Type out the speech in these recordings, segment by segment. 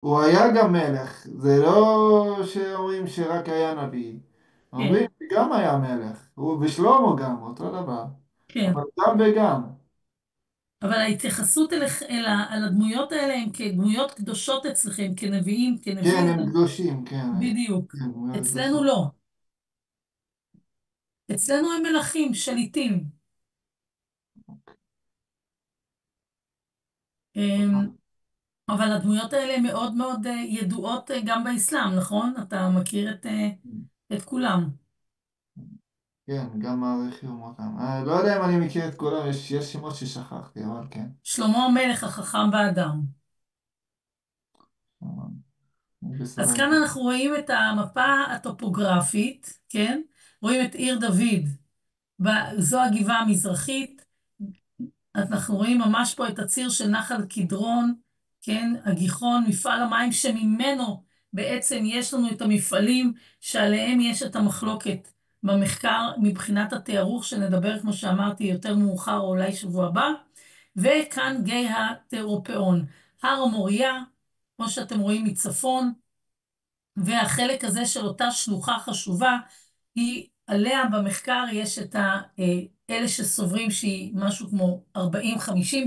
הוא היה גם מלך, זה לא שאומרים שרק היה נביא. כן, אומרים שגם היה מלך, הוא ושלמה גם, אותו דבר. כן. אבל גם וגם. אבל ההתייחסות אל הדמויות האלה הם כדמויות קדושות אצלכם, כנביאים, כן, כנביאים, הם קדושים, כן. בדיוק. כן, מאוד אצלנו קדושים. לא. אצלנו הם מלכים, שליטים. אמ, אבל הדמויות האלה הן מאוד מאוד ידועות גם באסלאם, נכון? אתה מכיר את כולם. כן, גם מעריכים אותם. לא יודע אם אני מכיר את כולם, יש שמות ששכחתי, אבל כן. שלמה המלך החכם באדם. אז בסדר. כאן אנחנו רואים את המפה הטופוגרפית, כן? רואים את עיר דוד, זו הגבעה המזרחית. אנחנו רואים ממש פה את הציר של נחל קדרון, כן? הגיחון, מפעל המים שממנו בעצם יש לנו את המפעלים שעליהם יש את המחלוקת במחקר מבחינת התיארוך שנדבר, כמו שאמרתי, יותר מאוחר או אולי שבוע הבא. וכאן גיא התירופאון, הר המוריה, כמו שאתם רואים מצפון, והחלק הזה של אותה שלוחה חשובה, היא עליה במחקר יש את אלה שסוברים שהיא משהו כמו 40-50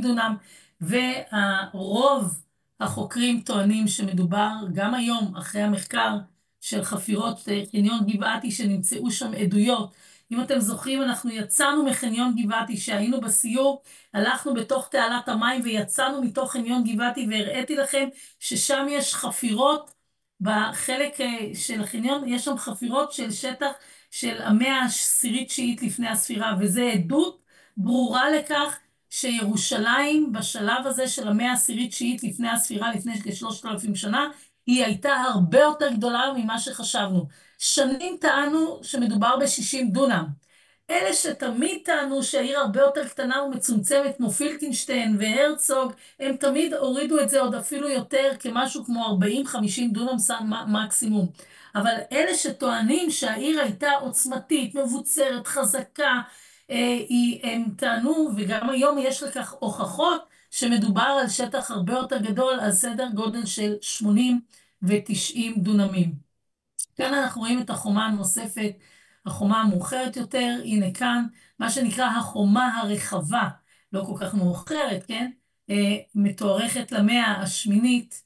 דונם, והרוב החוקרים טוענים שמדובר גם היום, אחרי המחקר של חפירות חניון גבעתי, שנמצאו שם עדויות. אם אתם זוכרים, אנחנו יצאנו מחניון גבעתי, שהיינו בסיור, הלכנו בתוך תעלת המים ויצאנו מתוך חניון גבעתי, והראיתי לכם ששם יש חפירות, בחלק של החניון יש שם חפירות של שטח של המאה העשירית-תשיעית לפני הספירה, וזה עדות ברורה לכך שירושלים בשלב הזה של המאה העשירית-תשיעית לפני הספירה, לפני כ3,000 שנה, היא הייתה הרבה יותר גדולה ממה שחשבנו. שנים טענו שמדובר ב-60 דונם. אלה שתמיד טענו שהעיר הרבה יותר קטנה ומצומצמת, כמו פילקינשטיין והרצוג, הם תמיד הורידו את זה עוד אפילו יותר, כמשהו כמו 40-50 דונם סן מקסימום. אבל אלה שטוענים שהעיר הייתה עוצמתית, מבוצרת, חזקה, הם טענו, וגם היום יש לכך הוכחות, שמדובר על שטח הרבה יותר גדול, על סדר גודל של 80 ו-90 דונמים. כאן אנחנו רואים את החומה הנוספת, החומה המאוחרת יותר, הנה כאן, מה שנקרא החומה הרחבה, לא כל כך מאוחרת, כן? מתוארכת למאה השמינית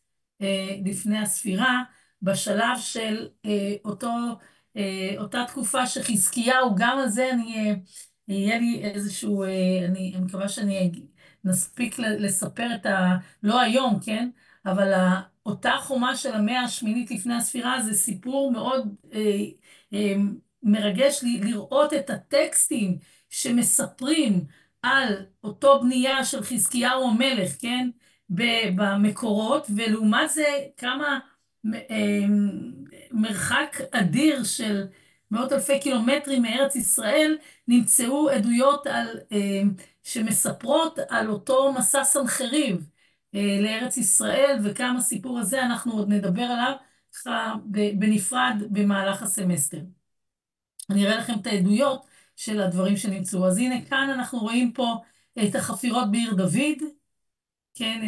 לפני הספירה, בשלב של אותה תקופה שחזקיהו, גם על זה יהיה לי איזשהו, אני מקווה שאני נספיק לספר לא היום, כן? אבל אותה חומה של המאה השמינית לפני הספירה זה סיפור מאוד אה, מרגש לראות את הטקסטים שמספרים על אותו בנייה של חזקיהו המלך, כן? במקורות, ולעומת זה כמה אה, מרחק אדיר של מאות אלפי קילומטרים מארץ ישראל נמצאו עדויות שמספרות על אותו מסע סנחריב. לארץ ישראל, וכמה הסיפור הזה אנחנו עוד נדבר עליו ככה בנפרד במהלך הסמסטר. אני אראה לכם את העדויות של הדברים שנמצאו. אז הנה כאן אנחנו רואים פה את החפירות בעיר דוד, כן,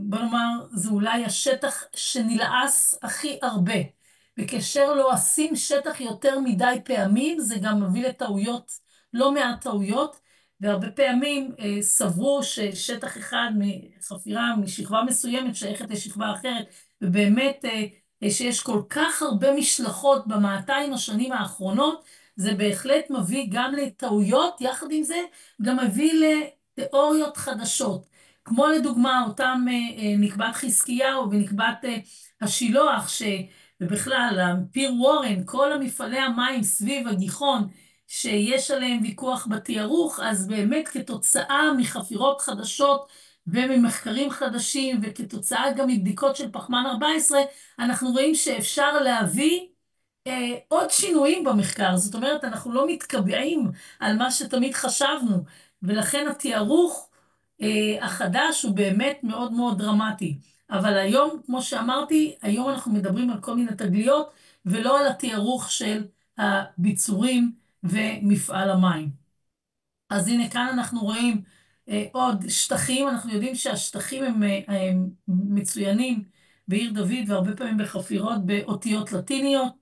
בוא נאמר, זה אולי השטח שנלעס הכי הרבה. וכאשר לועסים שטח יותר מדי פעמים, זה גם מביא לטעויות, לא מעט טעויות, והרבה פעמים סברו ששטח אחד מחפירה משכבה מסוימת שייכת לשכבה אחרת, ובאמת שיש כל כך הרבה משלחות ב200 השנים האחרונות, זה בהחלט מביא גם לטעויות, יחד עם זה גם מביא לתיאוריות חדשות. כמו לדוגמה אותם נקבת חזקיהו ונקבת השילוח, ובכלל פיר וורן, כל המפעלי המים סביב הגיחון, שיש עליהם ויכוח בתיארוך, אז באמת כתוצאה מחפירות חדשות וממחקרים חדשים, וכתוצאה גם מבדיקות של פחמן 14, אנחנו רואים שאפשר להביא עוד שינויים במחקר. זאת אומרת, אנחנו לא מתקבעים על מה שתמיד חשבנו, ולכן התיארוך החדש הוא באמת מאוד מאוד דרמטי. אבל היום, כמו שאמרתי, היום אנחנו מדברים על כל מיני תגליות, ולא על התיארוך של הביצורים ומפעל המים. אז הנה כאן אנחנו רואים עוד שטחים, אנחנו יודעים שהשטחים הם מצוינים בעיר דוד, והרבה פעמים בחפירות באותיות לטיניות.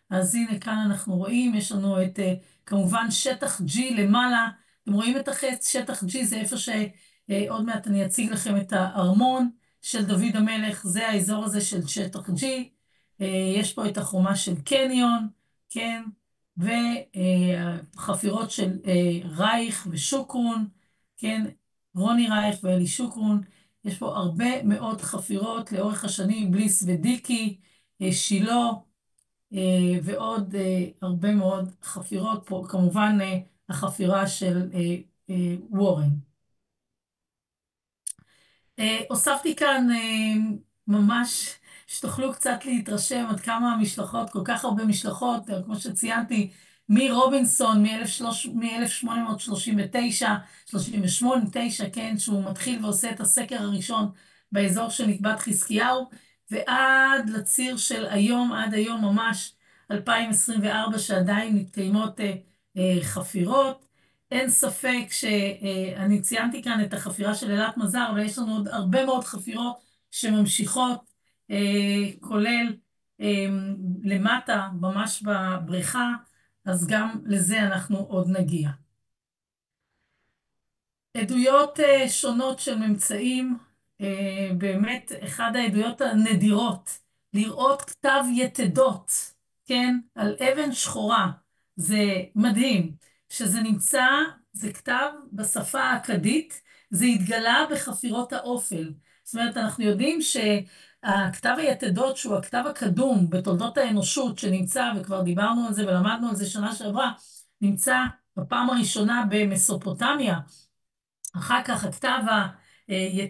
אז הנה כאן אנחנו רואים, יש לנו את כמובן שטח G למעלה. אתם רואים את החץ, שטח G זה איפה שעוד מעט אני אציג לכם את הארמון של דוד המלך, זה האזור הזה של שטח G. יש פה את החומה של קניון, כן, וחפירות של רייך ושוקרון, כן, רוני רייך ואלי שוקרון. יש פה הרבה מאוד חפירות לאורך השנים, בליס ודיקי, שילה, ועוד הרבה מאוד חפירות פה, כמובן החפירה של וורן. הוספתי כאן ממש שתוכלו קצת להתרשם עד כמה המשלחות, כל כך הרבה משלחות, כמו שציינתי, מרובינסון מ-1839, 38, 9, כן, שהוא מתחיל ועושה את הסקר הראשון באזור של נקבת חזקיהו, ועד לציר של היום, עד היום ממש 2024, שעדיין מתקיימות חפירות. אין ספק שאני ציינתי כאן את החפירה של אלת מזר, אבל יש לנו עוד הרבה מאוד חפירות שממשיכות, כולל למטה, ממש בבריכה, אז גם לזה אנחנו עוד נגיע. עדויות שונות של ממצאים, באמת אחד העדויות הנדירות, לראות כתב יתדות, כן, על אבן שחורה, זה מדהים, שזה נמצא, זה כתב בשפה האכדית, זה התגלה בחפירות האופל, זאת אומרת אנחנו יודעים שהכתב היתדות שהוא הכתב הקדום בתולדות האנושות שנמצא, וכבר דיברנו על זה ולמדנו על זה שנה שעברה, נמצא בפעם הראשונה במסופוטמיה, אחר כך הכתב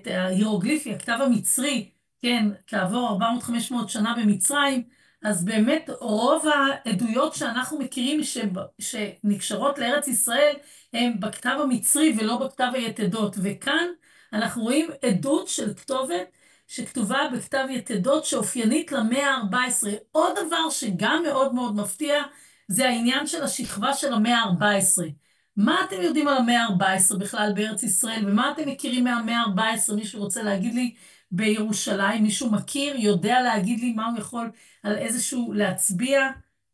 ההירוגליפי, הכתב המצרי, כן, כעבור 400-500 שנה במצרים, אז באמת רוב העדויות שאנחנו מכירים שנקשרות לארץ ישראל, הם בכתב המצרי ולא בכתב היתדות. וכאן אנחנו רואים עדות של כתובת שכתובה בכתב יתדות שאופיינית למאה ה-14. עוד דבר שגם מאוד מאוד מפתיע, זה העניין של השכבה של המאה ה-14. מה אתם יודעים על המאה ה-14 בכלל בארץ ישראל, ומה אתם מכירים מהמאה ה-14? מישהו רוצה להגיד לי בירושלים, מישהו מכיר, יודע להגיד לי מה הוא יכול על איזשהו להצביע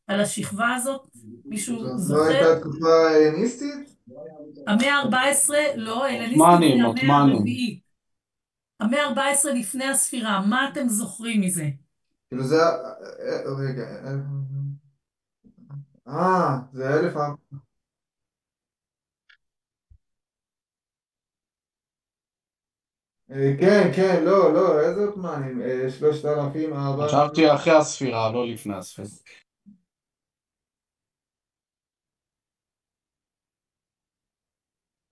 על השכבה הזאת? מישהו זאת לא זוכר? הייתה תקופה הלניסטית? המאה ה-14, לא, הלניסטית זה עות'מאנים, המאה עות'מאנים. הרביעית. המאה ה-14 לפני הספירה, מה אתם זוכרים מזה? כאילו זה... רגע... זה אלף... כן, כן, לא, לא, איזה עות'מאנים? 3,000, 400... חשבתי אחרי הספירה, לא לפני הספירה.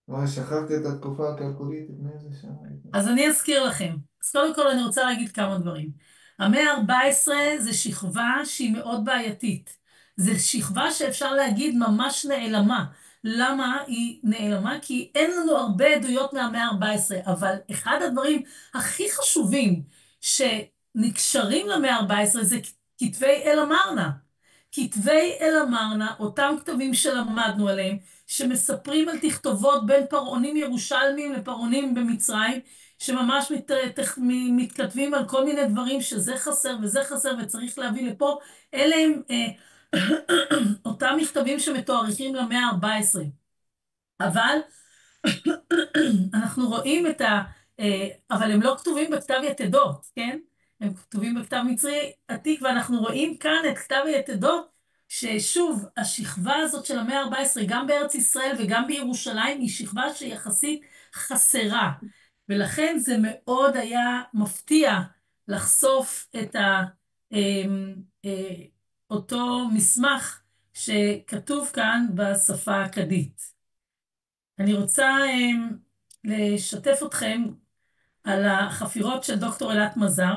וואי, שכחתי את התקופה הכלכולית, לפני איזה שנה הייתה. אז אני אזכיר לכם. אז קודם כל אני רוצה להגיד כמה דברים. המאה ה-14 זה שכבה שהיא מאוד בעייתית. זה שכבה שאפשר להגיד ממש נעלמה. למה היא נעלמה? כי אין לנו הרבה עדויות מהמאה ה-14, אבל אחד הדברים הכי חשובים שנקשרים למאה ה-14 זה כתבי אל-אמרנה. כתבי אל-אמרנה, אותם כתבים שלמדנו עליהם, שמספרים על תכתובות בין פרעונים ירושלמים לפרעונים במצרים, שממש מתכתבים על כל מיני דברים שזה חסר וזה חסר וצריך להביא לפה. אלה הם אותם מכתבים שמתוארכים למאה ה-14. אבל אנחנו רואים אבל הם לא כתובים בכתב יתדות, כן? הם כתובים בכתב מצרי עתיק, ואנחנו רואים כאן את כתב היתדות, ששוב, השכבה הזאת של המאה ה-14, גם בארץ ישראל וגם בירושלים, היא שכבה שיחסית חסרה. ולכן זה מאוד היה מפתיע לחשוף את אותו מסמך שכתוב כאן בשפה האכדית. אני רוצה לשתף אתכם על החפירות של דוקטור אלת מזר,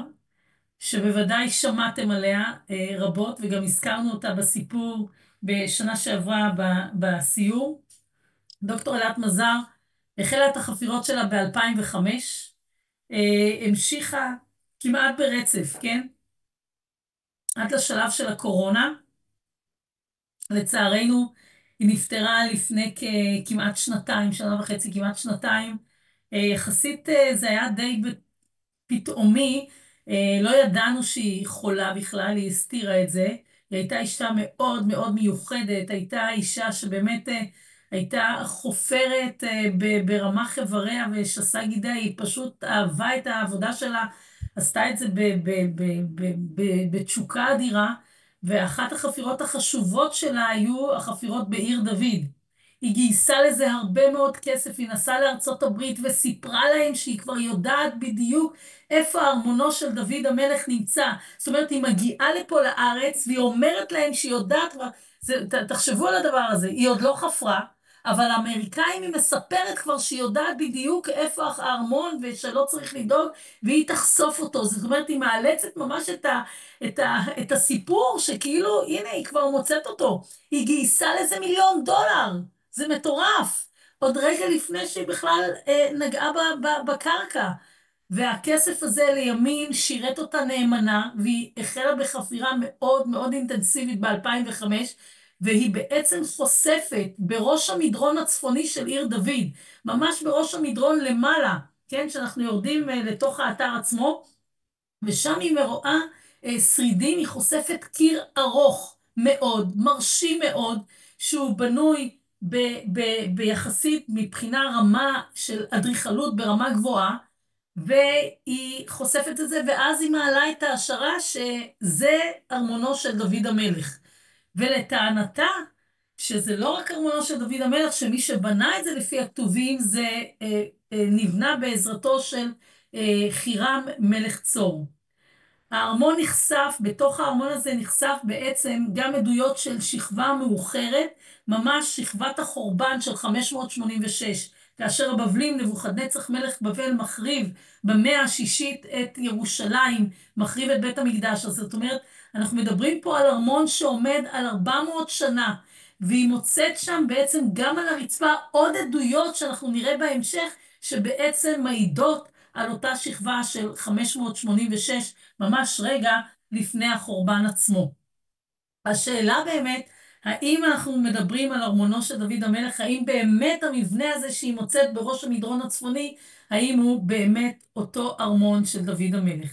שבוודאי שמעתם עליה רבות, וגם הזכרנו אותה בסיפור בשנה שעברה בסיור. דוקטור אלת מזר החלה את החפירות שלה ב-2005, המשיכה כמעט ברצף, כן? עד לשלב של הקורונה. לצערנו, היא נפטרה לפני כמעט שנתיים, שנה וחצי, כמעט שנתיים. יחסית זה היה די פתאומי, לא ידענו שהיא חולה בכלל, היא הסתירה את זה. היא הייתה אישה מאוד מאוד מיוחדת, הייתה אישה שבאמת הייתה חופרת ברמ"ח איבריה ושס"ה גידיה, היא פשוט אהבה את העבודה שלה, עשתה את זה בתשוקה אדירה, ואחת החפירות החשובות שלה היו החפירות בעיר דוד. היא גייסה לזה הרבה מאוד כסף, היא נסעה לארצות הברית וסיפרה להם שהיא כבר יודעת בדיוק איפה ארמונו של דוד המלך נמצא. זאת אומרת, היא מגיעה לפה לארץ והיא אומרת להם שהיא יודעת, תחשבו על הדבר הזה, היא עוד לא חפרה, אבל האמריקאים היא מספרת כבר שהיא יודעת בדיוק איפה הארמון ושלא צריך לדאוג, והיא תחשוף אותו. זאת אומרת, היא מאלצת ממש את הסיפור שכאילו, הנה, היא כבר מוצאת אותו. היא גייסה לזה $1,000,000. זה מטורף. עוד רגע לפני שהיא בכלל נגעה בקרקע. והכסף הזה לימים שירת אותה נאמנה, והיא החלה בחפירה מאוד מאוד אינטנסיבית ב-2005, והיא בעצם חושפת בראש המדרון הצפוני של עיר דוד, ממש בראש המדרון למעלה, כן, שאנחנו יורדים לתוך האתר עצמו, ושם היא רואה שרידים, היא חושפת קיר ארוך מאוד, מרשים מאוד, שהוא בנוי ביחסית מבחינה רמה של אדריכלות ברמה גבוהה, והיא חושפת את זה, ואז היא מעלה את ההשערה שזה ארמונו של דוד המלך. ולטענתה, שזה לא רק ארמונו של דוד המלך, שמי שבנה את זה לפי הכתובים, זה נבנה בעזרתו של חירם מלך צור. הארמון נחשף, בתוך הארמון הזה נחשף בעצם גם עדויות של שכבה מאוחרת, ממש שכבת החורבן של 586, כאשר הבבלים, נבוכדנצר מלך בבל מחריב במאה השישית את ירושלים, מחריב את בית המקדש. אז זאת אומרת, אנחנו מדברים פה על ארמון שעומד על 400 שנה, והיא מוצאת שם בעצם גם על הרצפה עוד עדויות שאנחנו נראה בהמשך, שבעצם מעידות על אותה שכבה של 586, ממש רגע לפני החורבן עצמו. השאלה באמת, האם אנחנו מדברים על ארמונו של דוד המלך, האם באמת המבנה הזה שהיא מוצאת בראש המדרון הצפוני, האם הוא באמת אותו ארמון של דוד המלך?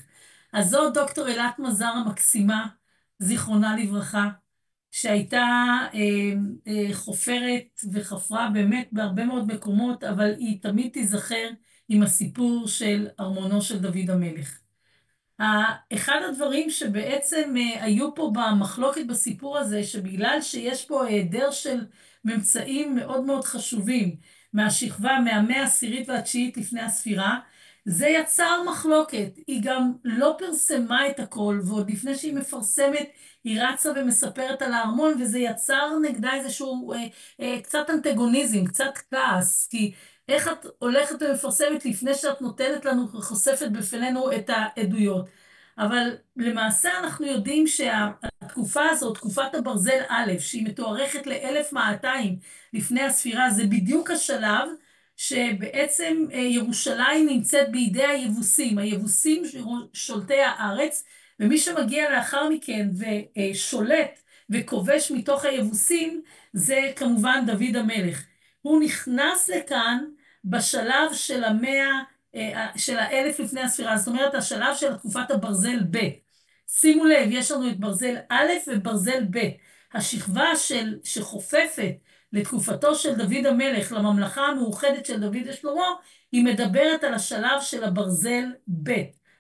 אז זו דוקטור אילת מזר המקסימה, זיכרונה לברכה, שהייתה חופרת וחפרה באמת בהרבה מאוד מקומות, אבל היא תמיד תיזכר עם הסיפור של ארמונו של דוד המלך. אחד הדברים שבעצם היו פה במחלוקת בסיפור הזה, שבגלל שיש פה היעדר של ממצאים מאוד מאוד חשובים מהשכבה, מהמאה העשירית והתשיעית לפני הספירה, זה יצר מחלוקת. היא גם לא פרסמה את הכל, ועוד לפני שהיא מפרסמת, היא רצה ומספרת על הארמון, וזה יצר נגדה איזשהו קצת אנטגוניזם, קצת כעס, כי איך את הולכת ומפרסמת לפני שאת נותנת לנו, חושפת בפנינו את העדויות. אבל למעשה אנחנו יודעים שהתקופה הזאת, תקופת הברזל א', שהיא מתוארכת ל-1200 לפני הספירה, זה בדיוק השלב שבעצם ירושלים נמצאת בידי היבוסים, היבוסים שולטי הארץ, ומי שמגיע לאחר מכן ושולט וכובש מתוך היבוסים, זה כמובן דוד המלך. הוא נכנס לכאן בשלב של של 1000 לפני הספירה, זאת אומרת השלב של תקופת הברזל ב'. שימו לב, יש לנו את ברזל א' וברזל ב'. השכבה שחופפת לתקופתו של דוד המלך, לממלכה המאוחדת של דוד ושלמה, היא מדברת על השלב של הברזל ב'.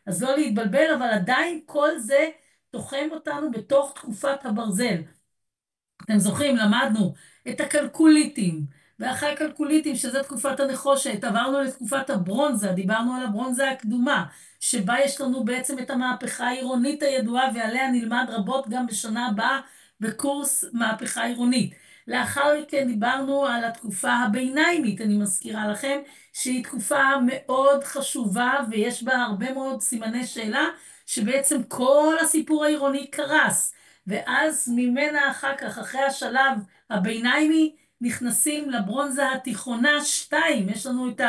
אז לא להתבלבל, אבל עדיין כל זה תוחם אותנו בתוך תקופת הברזל. אתם זוכרים, למדנו את הקלקוליטים, ואחרי הקלקוליטים, שזה תקופת הנחושת, עברנו לתקופת הברונזה, דיברנו על הברונזה הקדומה, שבה יש לנו בעצם את המהפכה העירונית הידועה, ועליה נלמד רבות גם בשנה הבאה בקורס מהפכה עירונית. לאחר מכן דיברנו על התקופה הביניימית, אני מזכירה לכם, שהיא תקופה מאוד חשובה, ויש בה הרבה מאוד סימני שאלה, שבעצם כל הסיפור העירוני קרס. ואז ממנה אחר כך, אחרי השלב הביניימי, נכנסים לברונזה התיכונה 2. יש לנו את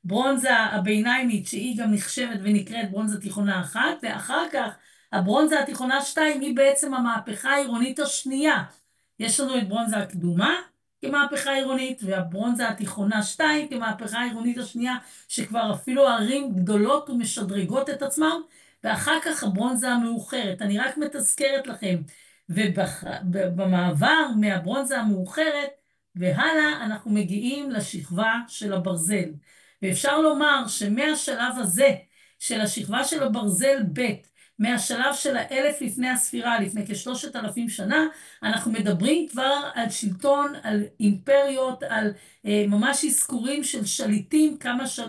הברונזה הביניימית, שהיא גם נחשבת ונקראת ברונזה תיכונה 1, ואחר כך הברונזה התיכונה 2 היא בעצם המהפכה העירונית השנייה. יש לנו את ברונזה הקדומה כמהפכה עירונית, והברונזה התיכונה 2 כמהפכה העירונית השנייה, שכבר אפילו ערים גדולות ומשדרגות את עצמם, ואחר כך הברונזה המאוחרת. אני רק מתזכרת לכם. ובמעבר מהברונזה המאוחרת והלאה אנחנו מגיעים לשכבה של הברזל. ואפשר לומר שמהשלב הזה של השכבה של הברזל ב', מהשלב של 1000 לפני הספירה, לפני כ3,000 שנה, אנחנו מדברים כבר על שלטון, על אימפריות, על ממש אזכורים של שליטים,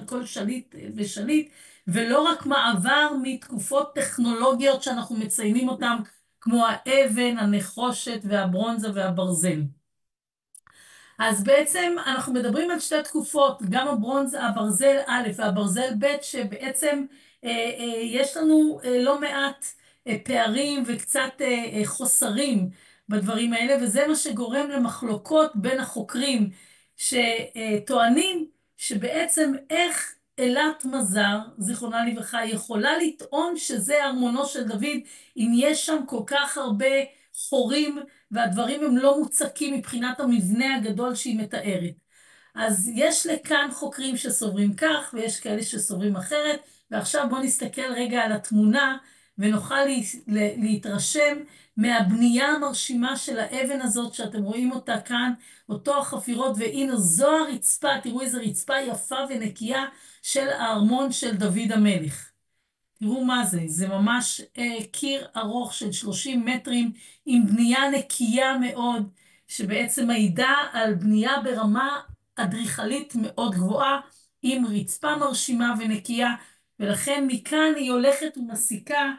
כל שליט ושליט, ולא רק מעבר מתקופות טכנולוגיות שאנחנו מציינים אותם, כמו האבן, הנחושת והברונזה והברזל. אז בעצם אנחנו מדברים על שתי תקופות, גם הברזל א' והברזל ב', שבעצם יש לנו לא מעט פערים וקצת חוסרים בדברים האלה, וזה מה שגורם למחלוקות בין החוקרים שטוענים שבעצם איך אלת מזר, זיכרונה לברכה, יכולה לטעון שזה ארמונו של דוד, אם יש שם כל כך הרבה חורים והדברים הם לא מוצקים מבחינת המבנה הגדול שהיא מתארת. אז יש לכאן חוקרים שסוברים כך, ויש כאלה שסוברים אחרת, ועכשיו בואו נסתכל רגע על התמונה, ונוכל להתרשם מהבנייה המרשימה של האבן הזאת, שאתם רואים אותה כאן, אותו החפירות, והנה זו הרצפה, תראו איזו רצפה יפה ונקייה של הארמון של דוד המלך. תראו מה זה, זה ממש קיר ארוך של 30 מטרים עם בנייה נקייה מאוד, שבעצם מעידה על בנייה ברמה אדריכלית מאוד גבוהה, עם רצפה מרשימה ונקייה, ולכן מכאן היא הולכת ומסיקה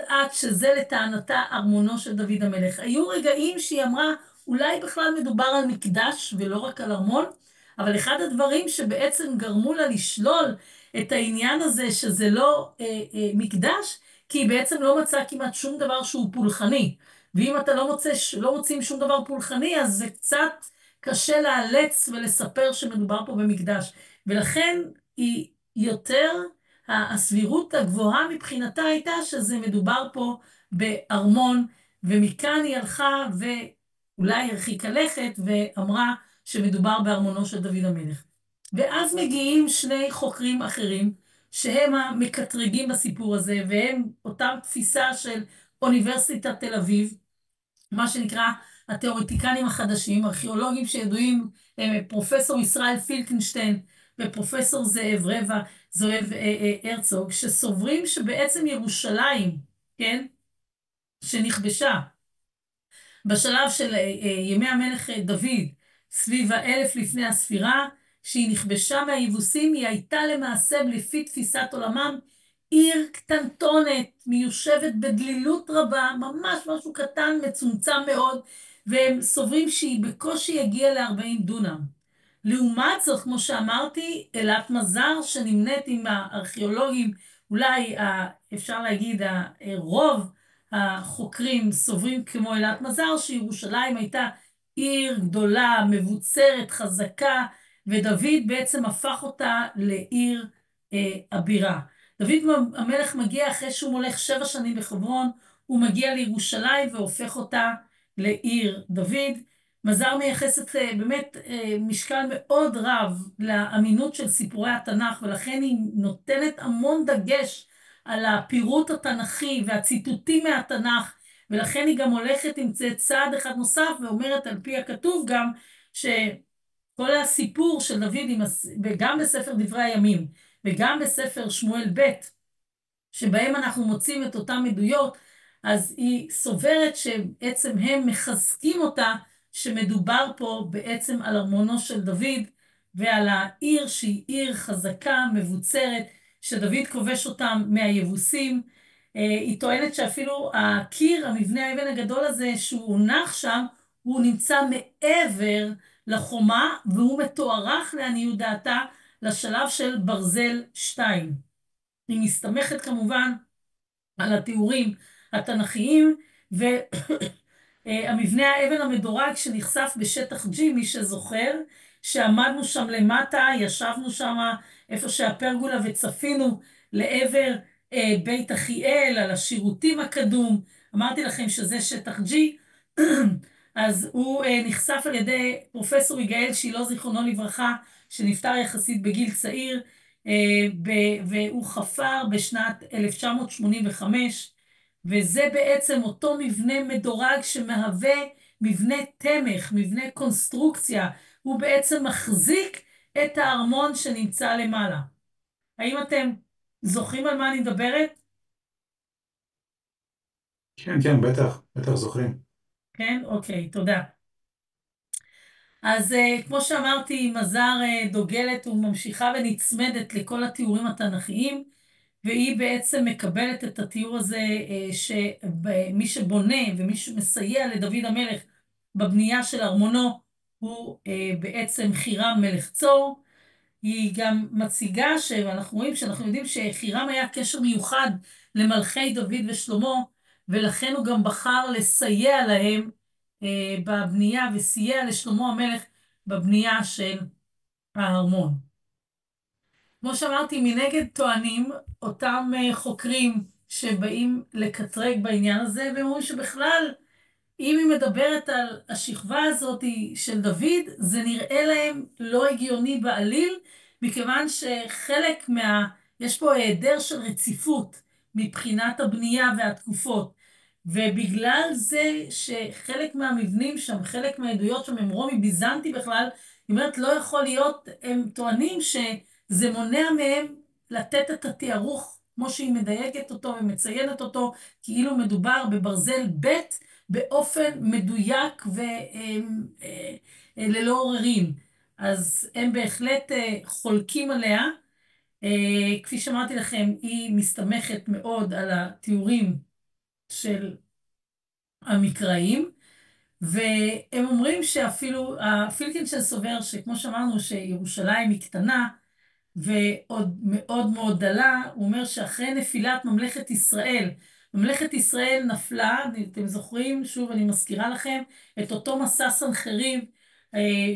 עד שזה לטענתה ארמונו של דוד המלך. היו רגעים שהיא אמרה, אולי בכלל מדובר על מקדש ולא רק על ארמון, אבל אחד הדברים שבעצם גרמו לה לשלול את העניין הזה שזה לא מקדש, כי היא בעצם לא מצאה כמעט שום דבר שהוא פולחני. ואם אתה לא מוצאים שום דבר פולחני, אז זה קצת קשה לאלץ ולספר שמדובר פה במקדש. ולכן היא יותר, הסבירות הגבוהה מבחינתה הייתה שזה מדובר פה בארמון, ומכאן היא הלכה ואולי הרחיקה לכת ואמרה שמדובר בארמונו של דוד המלך. ואז מגיעים שני חוקרים אחרים, שהם המקטרגים בסיפור הזה, והם אותם תפיסה של אוניברסיטת תל אביב, מה שנקרא התיאורטיקנים החדשים, ארכיאולוגים שידועים, פרופסור ישראל פילקנשטיין ופרופסור זאב הרצוג, שסוברים שבעצם ירושלים, כן, שנכבשה בשלב של ימי המלך דוד, סביב 1000 לפני הספירה, שהיא נכבשה מהיבוסים, היא הייתה למעשה לפי תפיסת עולמם, עיר קטנטונת, מיושבת בדלילות רבה, ממש משהו קטן, מצומצם מאוד, והם סוברים שהיא בקושי הגיעה ל-40 דונם. לעומת זאת, כמו שאמרתי, אלת מזר, שנמנית עם הארכיאולוגים, אולי אפשר להגיד הרוב החוקרים סוברים כמו אלת מזר, שירושלים הייתה עיר גדולה, מבוצרת, חזקה, ודוד בעצם הפך אותה לעיר הבירה. דוד המלך מגיע אחרי שהוא מולך 7 שנים בחברון, הוא מגיע לירושלים והופך אותה לעיר דוד. מזר מייחסת באמת משקל מאוד רב לאמינות של סיפורי התנ"ך, ולכן היא נותנת המון דגש על הפירוט התנ"כי והציטוטים מהתנ"ך, ולכן היא גם הולכת עם צעד אחד נוסף ואומרת על פי הכתוב גם שכל הסיפור של דוד, וגם בספר דברי הימים וגם בספר שמואל ב', שבהם אנחנו מוצאים את אותם עדויות, אז היא סוברת שבעצם הם מחזקים אותה שמדובר פה בעצם על ארמונו של דוד ועל העיר שהיא עיר חזקה, מבוצרת, שדוד כובש אותם מהיבוסים. היא טוענת שאפילו הקיר, המבנה האבן הגדול הזה שהוא הונח שם, הוא נמצא מעבר לחומה והוא מתוארך לעניות דעתה לשלב של ברזל 2. היא מסתמכת כמובן על התיאורים התנ"כיים, והמבנה האבן המדורג שנחשף בשטח G, מי שזוכר, שעמדנו שם למטה, ישבנו שם איפה שהפרגולה וצפינו לעבר בית אחיאל, על השירותים הקדום, אמרתי לכם שזה שטח G, אז הוא נחשף על ידי פרופסור יגאל שילה זיכרונו לברכה, שנפטר יחסית בגיל צעיר. והוא חפר בשנת 1985, וזה בעצם אותו מבנה מדורג שמהווה מבנה תמך, מבנה קונסטרוקציה. הוא בעצם מחזיק את הארמון שנמצא למעלה. האם אתם זוכרים על מה אני מדברת? כן, כן, בטח, בטח זוכרים. כן? אוקיי, תודה. אז כמו שאמרתי, מזר דוגלת וממשיכה ונצמדת לכל התיאורים התנ"כיים, והיא בעצם מקבלת את התיאור הזה שמי שבונה ומי שמסייע לדוד המלך בבנייה של ארמונו הוא בעצם חירם מלך צור. היא גם מציגה שאנחנו רואים שאנחנו יודעים שחירם היה קשר מיוחד למלכי דוד ושלמה, ולכן הוא גם בחר לסייע להם בבנייה, וסייע לשלמה המלך בבנייה של הארמון. כמו שאמרתי, מנגד טוענים אותם חוקרים שבאים לקטרג בעניין הזה, והם אומרים שבכלל, אם היא מדברת על השכבה הזאת של דוד, זה נראה להם לא הגיוני בעליל, מכיוון שחלק יש פה היעדר של רציפות מבחינת הבנייה והתקופות. ובגלל זה שחלק מהמבנים שם, חלק מהעדויות שם הם רומי ביזנטי בכלל, היא אומרת לא יכול להיות, הם טוענים שזה מונע מהם לתת את התיארוך כמו שהיא מדייקת אותו ומציינת אותו, כאילו מדובר בברזל בית, באופן מדויק וללא עוררין. אז הם בהחלט חולקים עליה. כפי שאמרתי לכם, היא מסתמכת מאוד על התיאורים של המקראיים, והם אומרים שאפילו, פילקינשטיין סובר שכמו שאמרנו שירושלים היא קטנה, ועוד מאוד מאוד דלה, הוא אומר שאחרי נפילת ממלכת ישראל, ממלכת ישראל נפלה, אתם זוכרים, שוב אני מזכירה לכם, את אותו מסע סנחריב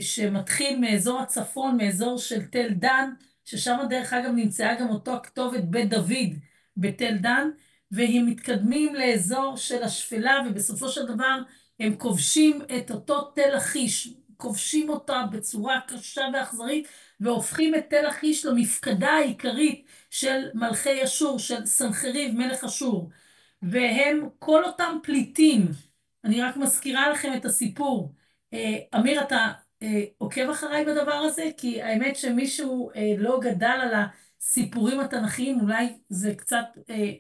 שמתחיל מאזור הצפון, מאזור של תל דן, ששם דרך אגב נמצאה גם אותו הכתובת בית דוד בתל דן, והם מתקדמים לאזור של השפלה, ובסופו של דבר הם כובשים את אותו תל אחיש, כובשים אותה בצורה קשה ואכזרית, והופכים את תל אחיש למפקדה העיקרית של מלכי אשור, של סנחריב מלך אשור. והם כל אותם פליטים, אני רק מזכירה לכם את הסיפור. אמיר, אתה עוקב אחריי בדבר הזה? כי האמת שמישהו לא גדל על הסיפורים התנ"כיים, אולי זה קצת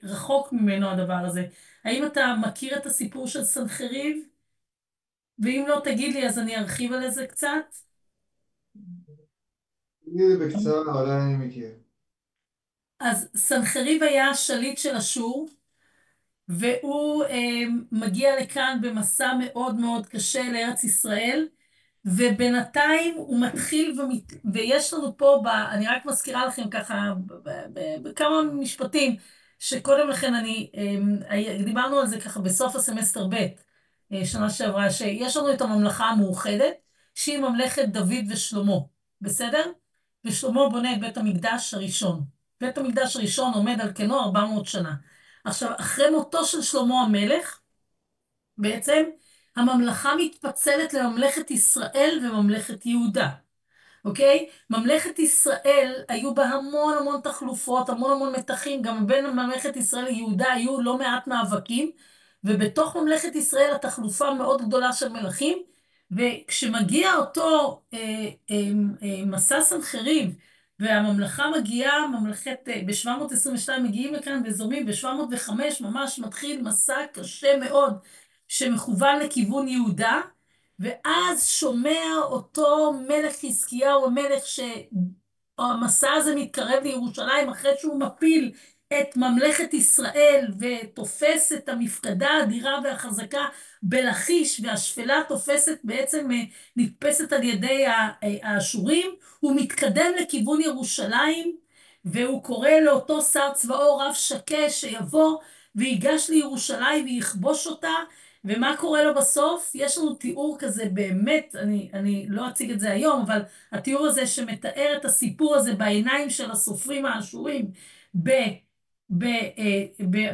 רחוק ממנו הדבר הזה. האם אתה מכיר את הסיפור של סנחריב? ואם לא תגיד לי אז אני ארחיב על זה קצת. תגיד לי בקצרה, אולי אני מכיר. אז סנחריב היה שליט של אשור, והוא מגיע לכאן במסע מאוד מאוד קשה לארץ ישראל, ובינתיים הוא מתחיל, ויש לנו פה, אני רק מזכירה לכם ככה, בכמה משפטים, שקודם לכן דיברנו על זה ככה בסוף הסמסטר ב', שנה שעברה, שיש לנו את הממלכה המאוחדת, שהיא ממלכת דוד ושלמה, בסדר? ושלמה בונה את בית המקדש הראשון. בית המקדש הראשון עומד על כנו 400 שנה. עכשיו, אחרי מותו של שלמה המלך, בעצם הממלכה מתפצלת לממלכת ישראל וממלכת יהודה. אוקיי? ממלכת ישראל היו בה המון המון תחלופות, המון המון מתחים, גם בין ממלכת ישראל ליהודה היו לא מעט מאבקים, ובתוך ממלכת ישראל התחלופה מאוד גדולה של מלכים, וכשמגיע אותו מסע סנחריב, והממלכה מגיעה, ב-722 מגיעים לכאן וזורמים, ב-705 ממש מתחיל מסע קשה מאוד, שמכוון לכיוון יהודה, ואז שומע אותו מלך חזקיהו, המלך שהמסע הזה מתקרב לירושלים, אחרי שהוא מפיל את ממלכת ישראל, ותופס את המפקדה האדירה והחזקה בלכיש, והשפלה תופסת בעצם, נתפסת על ידי האשורים, הוא מתקדם לכיוון ירושלים, והוא קורא לאותו שר צבאו רב שקה שיבוא ויגש לירושלים ויכבוש אותה, ומה קורה לו בסוף? יש לנו תיאור כזה באמת, אני לא אציג את זה היום, אבל התיאור הזה שמתאר את הסיפור הזה בעיניים של הסופרים האשורים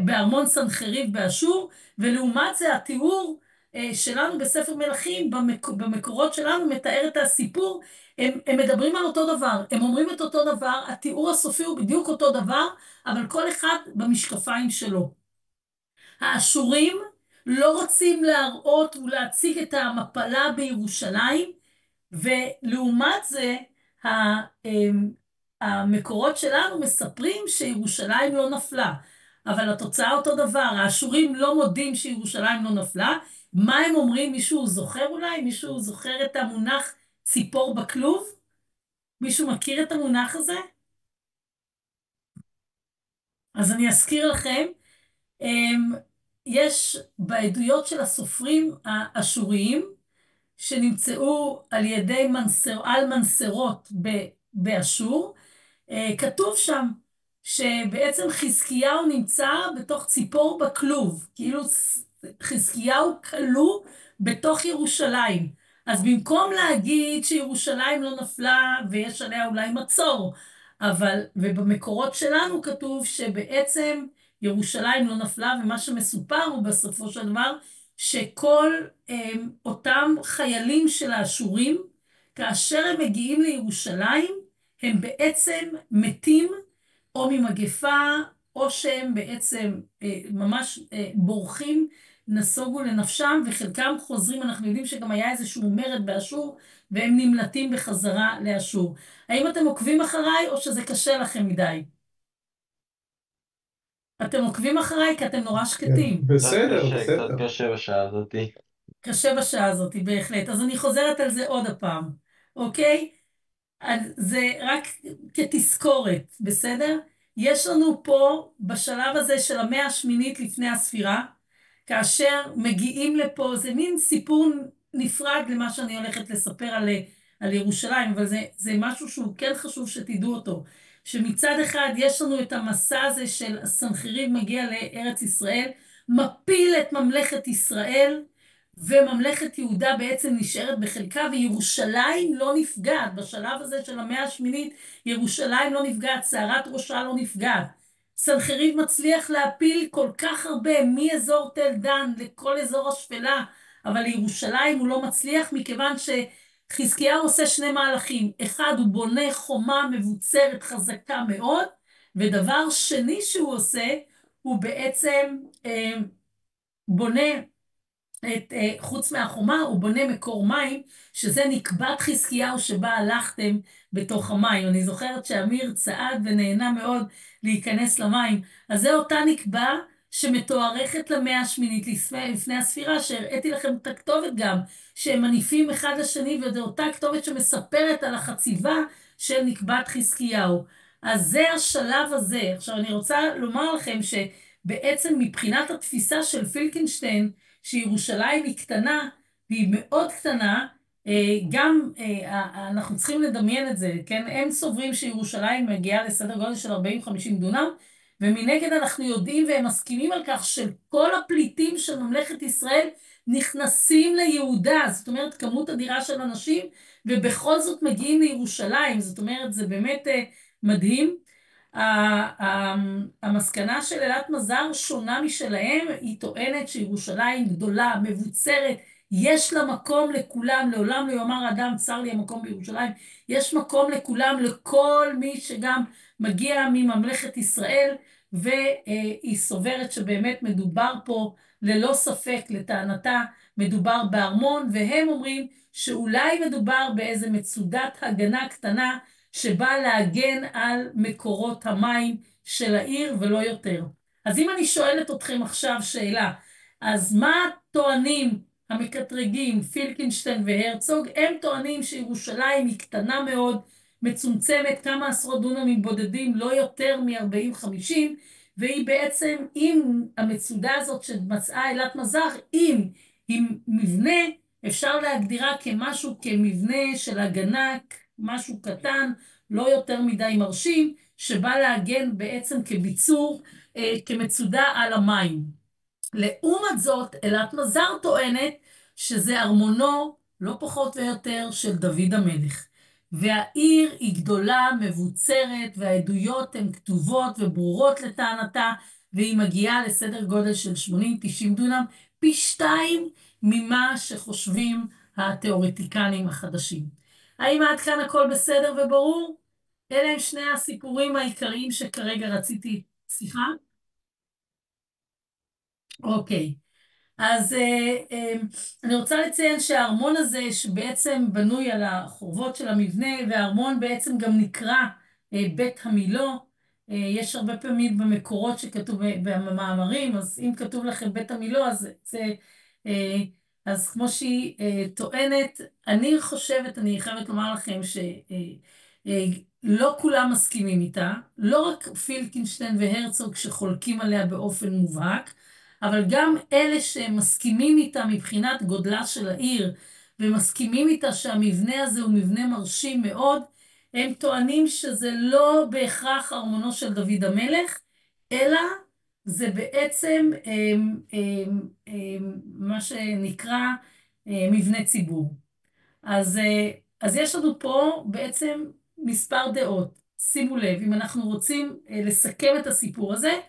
בארמון סנחריב באשור, ולעומת זה התיאור שלנו בספר מלכים, במקורות שלנו, מתאר את הסיפור, הם מדברים על אותו דבר, הם אומרים את אותו דבר, התיאור הסופי הוא בדיוק אותו דבר, אבל כל אחד במשקפיים שלו. האשורים לא רוצים להראות ולהציג את המפלה בירושלים, ולעומת זה, המקורות שלנו מספרים שירושלים לא נפלה. אבל התוצאה אותו דבר, האשורים לא מודים שירושלים לא נפלה. מה הם אומרים? מישהו זוכר אולי? מישהו זוכר את המונח ציפור בכלוב? מישהו מכיר את המונח הזה? אז אני אזכיר לכם, יש בעדויות של הסופרים האשוריים, שנמצאו על ידי מנסרות באשור, כתוב שם שבעצם חזקיהו נמצא בתוך ציפור בכלוב, כאילו חזקיהו כלוא בתוך ירושלים. אז במקום להגיד שירושלים לא נפלה ויש עליה אולי מצור, ובמקורות שלנו כתוב שבעצם ירושלים לא נפלה, ומה שמסופר הוא בסופו של דבר, שכל אותם חיילים של האשורים, כאשר הם מגיעים לירושלים, הם בעצם מתים או ממגפה, או שהם בעצם ממש בורחים, נסוגו לנפשם, וחלקם חוזרים, אנחנו יודעים שגם היה איזשהו מרד באשור, והם נמלטים בחזרה לאשור. האם אתם עוקבים אחריי, או שזה קשה לכם מדי? אתם עוקבים אחריי כי אתם נורא שקטים. בסדר, קצת בסדר. קשה בשעה הזאת. קשה בשעה הזאת, בהחלט. אז אני חוזרת על זה עוד הפעם, אוקיי? אז זה רק כתזכורת, בסדר? יש לנו פה, בשלב הזה של המאה השמינית לפני הספירה, כאשר מגיעים לפה, זה מין סיפור נפרד למה שאני הולכת לספר על ירושלים, אבל זה משהו שהוא כן חשוב שתדעו אותו. שמצד אחד יש לנו את המסע הזה של הסנחריב מגיע לארץ ישראל, מפיל את ממלכת ישראל, וממלכת יהודה בעצם נשארת בחלקה, וירושלים לא נפגעת. בשלב הזה של המאה השמינית, ירושלים לא נפגעת, שערת ראשה לא נפגעת. סנחריב מצליח להפיל כל כך הרבה, מאזור תל דן לכל אזור השפלה, אבל לירושלים הוא לא מצליח, מכיוון שחזקיהו עושה שני מהלכים. אחד, הוא בונה חומה מבוצרת חזקה מאוד, ודבר שני שהוא עושה, הוא בעצם בונה חוץ מהחומה, הוא בונה מקור מים, שזה נקבת חזקיהו שבה הלכתם בתוך המים. אני זוכרת שאמיר צעד ונהנה מאוד להיכנס למים. אז זה אותה נקבה שמתוארכת למאה השמינית לפני הספירה, שהראיתי לכם את הכתובת גם, שהם מניפים אחד לשני, וזו אותה כתובת שמספרת על החציבה של נקבת חזקיהו. אז זה השלב הזה. עכשיו אני רוצה לומר לכם שבעצם מבחינת התפיסה של פילקנשטיין, שירושלים היא קטנה, והיא מאוד קטנה, גם אנחנו צריכים לדמיין את זה, כן? הם סוברים שירושלים מגיעה לסדר גודל של 40-50 דונם, ומנגד אנחנו יודעים והם מסכימים על כך שכל הפליטים של ממלכת ישראל נכנסים ליהודה, זאת אומרת כמות אדירה של אנשים, ובכל זאת מגיעים לירושלים, זאת אומרת זה באמת מדהים. המסקנה של אלת מזר שונה משלהם, היא טוענת שירושלים גדולה, מבוצרת, יש לה מקום לכולם, לעולם לא יאמר אדם צר לי המקום בירושלים, יש מקום לכולם, לכל מי שגם מגיע מממלכת ישראל, והיא סוברת שבאמת מדובר פה ללא ספק לטענתה, מדובר בארמון, והם אומרים שאולי מדובר באיזה מצודת הגנה קטנה, שבא להגן על מקורות המים של העיר ולא יותר. אז אם אני שואלת אתכם עכשיו שאלה, אז מה טוענים המקטרגים פילקנשטיין והרצוג? הם טוענים שירושלים היא קטנה מאוד, מצומצמת, כמה עשרות דונמים בודדים, לא יותר מ-40-50, והיא בעצם עם המצודה הזאת שמצאה אלת מזר, עם מבנה, אפשר להגדירה כמשהו כמבנה של הגנה, משהו קטן, לא יותר מדי מרשים, שבא להגן בעצם כביצור, כמצודה על המים. לעומת זאת, אלת מזר טוענת שזה ארמונו, לא פחות ויותר, של דוד המלך. והעיר היא גדולה, מבוצרת, והעדויות הן כתובות וברורות לטענתה, והיא מגיעה לסדר גודל של 80-90 דונם, פי 2 ממה שחושבים התיאורטיקנים החדשים. האם עד כאן הכל בסדר וברור? אלה הם שני הסיפורים העיקריים שכרגע רציתי, סליחה? אוקיי. אז אני רוצה לציין שהארמון הזה שבעצם בנוי על החורבות של המבנה, והארמון בעצם גם נקרא בית המילו. יש הרבה פעמים במקורות שכתוב במאמרים, אז אם כתוב לכם בית המילו, אה, אז כמו שהיא טוענת, אני חושבת, אני חייבת לומר לכם שלא כולם מסכימים איתה, לא רק פילקינשטיין והרצוג שחולקים עליה באופן מובהק, אבל גם אלה שמסכימים איתה מבחינת גודלה של העיר, ומסכימים איתה שהמבנה הזה הוא מבנה מרשים מאוד, הם טוענים שזה לא בהכרח ארמונו של דוד המלך, אלא זה בעצם מה שנקרא מבנה ציבור. אז יש לנו פה בעצם מספר דעות. שימו לב, אם אנחנו רוצים לסכם את הסיפור הזה,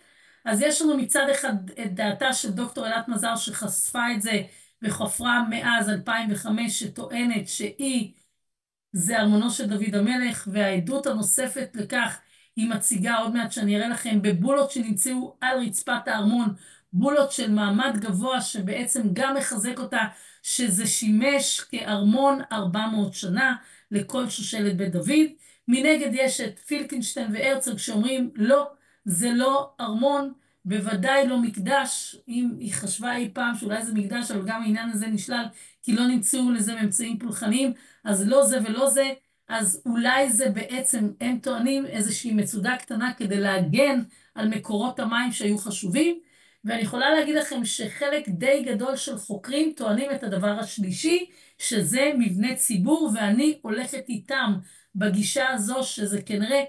אז יש לנו מצד אחד את דעתה של דוקטור אלת מזר שחשפה את זה וחפרה מאז 2005, שטוענת זה ארמונו של דוד המלך, והעדות הנוספת לכך היא מציגה עוד מעט שאני אראה לכם בבולות שנמצאו על רצפת הארמון, בולות של מעמד גבוה שבעצם גם מחזק אותה שזה שימש כארמון 400 שנה לכל שושלת בית דוד. מנגד יש את פילקינשטיין והרצוג שאומרים לא, זה לא ארמון, בוודאי לא מקדש. אם היא חשבה אי פעם שאולי זה מקדש, אבל גם העניין הזה נשלל כי לא נמצאו לזה ממצאים פולחניים, אז לא זה ולא זה, אז אולי זה בעצם, הם טוענים איזושהי מצודה קטנה כדי להגן על מקורות המים שהיו חשובים, ואני יכולה להגיד לכם שחלק די גדול של חוקרים טוענים את הדבר השלישי, שזה מבנה ציבור, ואני הולכת איתם בגישה הזו, שזה כנראה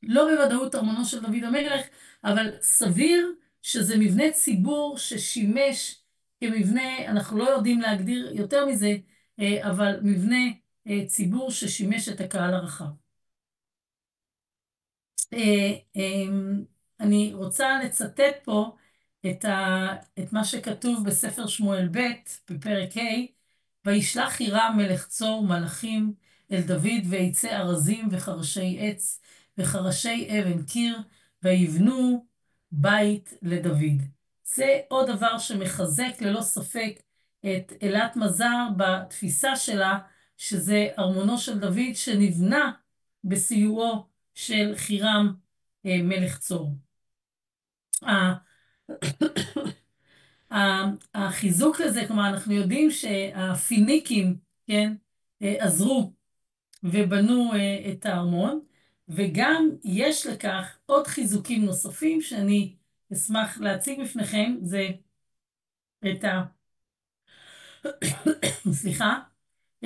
לא בוודאות ארמונו של דוד המלך, אבל סביר שזה מבנה ציבור ששימש כמבנה, אנחנו לא יודעים להגדיר יותר מזה, אבל מבנה ציבור ששימש את הקהל הרחב. אני רוצה לצטט פה את מה שכתוב בספר שמואל ב' בפרק ה', וישלח חירם מלך צור מלאכים אל דוד ויצא ארזים וחרשי עץ וחרשי אבן קיר ויבנו בית לדוד. זה עוד דבר שמחזק ללא ספק את אלת מזר בתפיסה שלה, שזה ארמונו של דוד שנבנה בסיועו של חירם מלך צור. החיזוק לזה, כלומר, אנחנו יודעים שהפיניקים, כן, עזרו ובנו את הארמון, וגם יש לכך עוד חיזוקים נוספים שאני אשמח להציג בפניכם, זה את סליחה,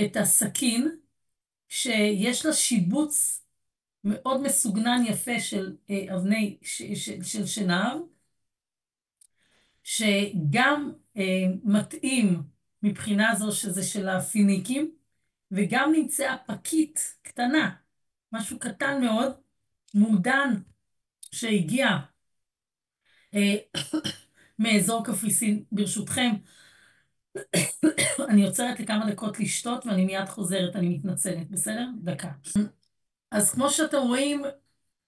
את הסכין, שיש לה שיבוץ מאוד מסוגנן יפה של אבני, של שנהב, שגם מתאים מבחינה זו שזה של הפיניקים, וגם נמצאה פקית קטנה, משהו קטן מאוד, מודן, שהגיע מאזור קפריסין. ברשותכם, אני יוצרת לכמה דקות לשתות ואני מיד חוזרת, אני מתנצלת, בסדר? דקה. אז כמו שאתם רואים,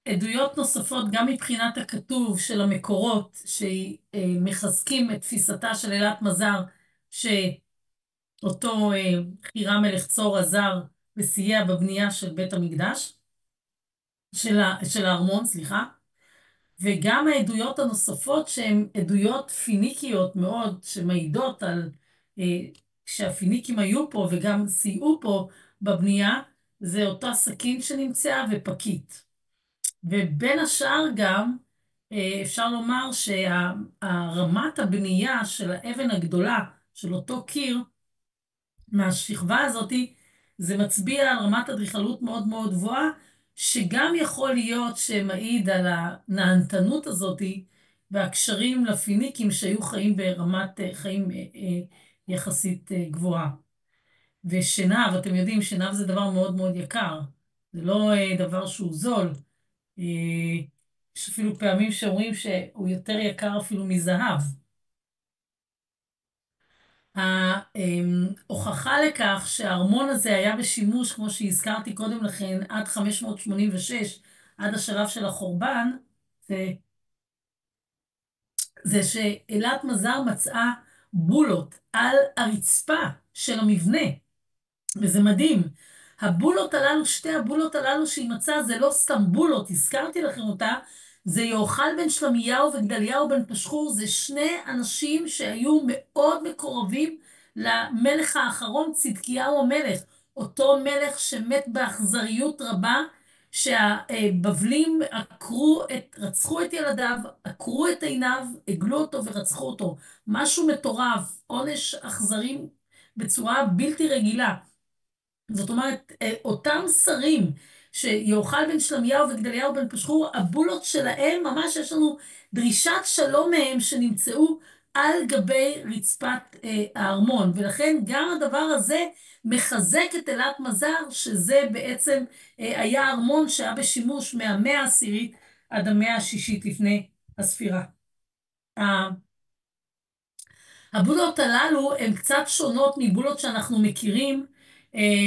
עדויות נוספות גם מבחינת הכתוב של המקורות שמחזקים את תפיסתה של אלת מזר, שאותו חירם מלך צור עזר וסייע בבנייה של בית המקדש, של הארמון, סליחה, וגם העדויות הנוספות שהן עדויות פיניקיות מאוד, שמעידות על שהפיניקים היו פה וגם סייעו פה בבנייה, זה אותה סכין שנמצאה ופקית. ובין השאר גם אפשר לומר שהרמת הבנייה של האבן הגדולה של אותו קיר, מהשכבה הזאת, זה מצביע על רמת אדריכלות מאוד מאוד גבוהה, שגם יכול להיות שמעיד על הנהנתנות הזאת והקשרים לפיניקים שהיו חיים ברמת חיים יחסית גבוהה. ושנב, אתם יודעים, שנב זה דבר מאוד מאוד יקר, זה לא דבר שהוא זול. יש אפילו פעמים שאומרים שהוא יותר יקר אפילו מזהב. ההוכחה לכך שהארמון הזה היה בשימוש, כמו שהזכרתי קודם לכן, עד 586, עד השלב של החורבן, זה שאלת מזר מצאה בולות על הרצפה של המבנה, וזה מדהים. הבולות הללו, שתי הבולות הללו שהיא מצאה, זה לא סתם בולות, הזכרתי לכם אותה, זה יוחל בן שלמיהו וגדליהו בן פשחור, זה שני אנשים שהיו מאוד מקורבים למלך האחרון, צדקיהו המלך, אותו מלך שמת באכזריות רבה, שהבבלים רצחו את ילדיו, עקרו את עיניו, עגלו אותו ורצחו אותו. משהו מטורף, עונש אכזרי בצורה בלתי רגילה. זאת אומרת, אותם שרים שיוחל בן שלמיהו וגדליהו בן פשחור, הבולות שלהם, ממש יש לנו דרישת שלום מהם שנמצאו על גבי רצפת הארמון. ולכן גם הדבר הזה מחזק את אלת מזר, שזה בעצם היה ארמון שהיה בשימוש מהמאה העשירית עד המאה השישית לפני הספירה. הבולות הללו הן קצת שונות מבולות שאנחנו מכירים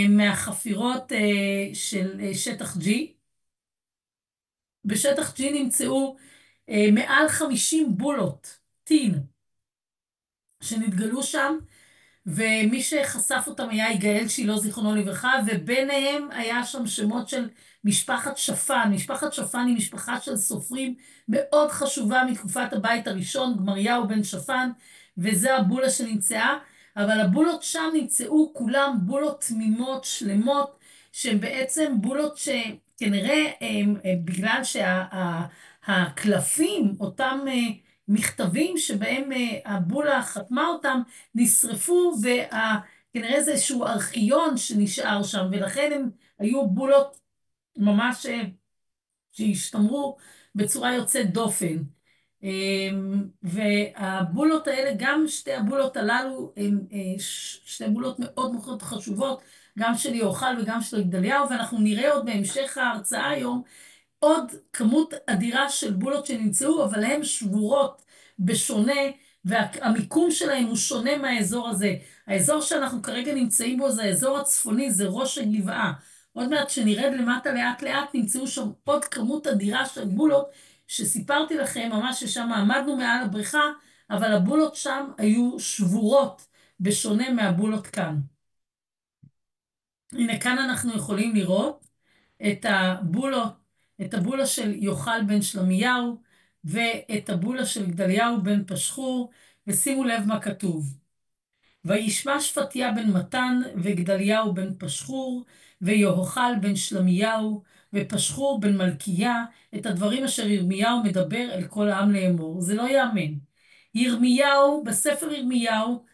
מהחפירות של שטח G. בשטח G נמצאו מעל 50 בולות, טין, שנתגלו שם, ומי שחשף אותם היה יגאל שילה זיכרונו לברכה, וביניהם היה שם שמות של משפחת שפן. משפחת שפן היא משפחה של סופרים מאוד חשובה מתקופת הבית הראשון, גמריהו בן שפן, וזה הבולה שנמצאה, אבל הבולות שם נמצאו כולם בולות תמימות, שלמות, שהן בעצם בולות שכנראה בגלל שהקלפים, אותם מכתבים שבהם הבולה חתמה אותם, נשרפו, וכנראה זה איזשהו ארכיון שנשאר שם, ולכן הם היו בולות ממש שהשתמרו בצורה יוצאת דופן. והבולות האלה, גם שתי הבולות הללו, הן שתי בולות מאוד מאוד חשובות, גם של יוחל וגם של גדליהו, ואנחנו נראה עוד בהמשך ההרצאה היום, עוד כמות אדירה של בולות שנמצאו, אבל הן שבורות בשונה, והמיקום שלהם הוא שונה מהאזור הזה. האזור שאנחנו כרגע נמצאים בו זה האזור הצפוני, זה ראש הגבעה. עוד מעט שנרד למטה לאט לאט, נמצאו שם עוד כמות אדירה של בולות, שסיפרתי לכם ממש ששם עמדנו מעל הבריכה, אבל הבולות שם היו שבורות בשונה מהבולות כאן. הנה כאן אנחנו יכולים לראות את הבולות, את הבולה של יוחל בן שלמיהו, ואת הבולה של גדליהו בן פשחור, ושימו לב מה כתוב. וישמע שפטיה בן מתן, וגדליהו בן פשחור, ויוחל בן שלמיהו, ופשחור בן מלכיה, את הדברים אשר ירמיהו מדבר אל כל העם לאמור. זה לא יאמן. ירמיהו, בספר ירמיהו,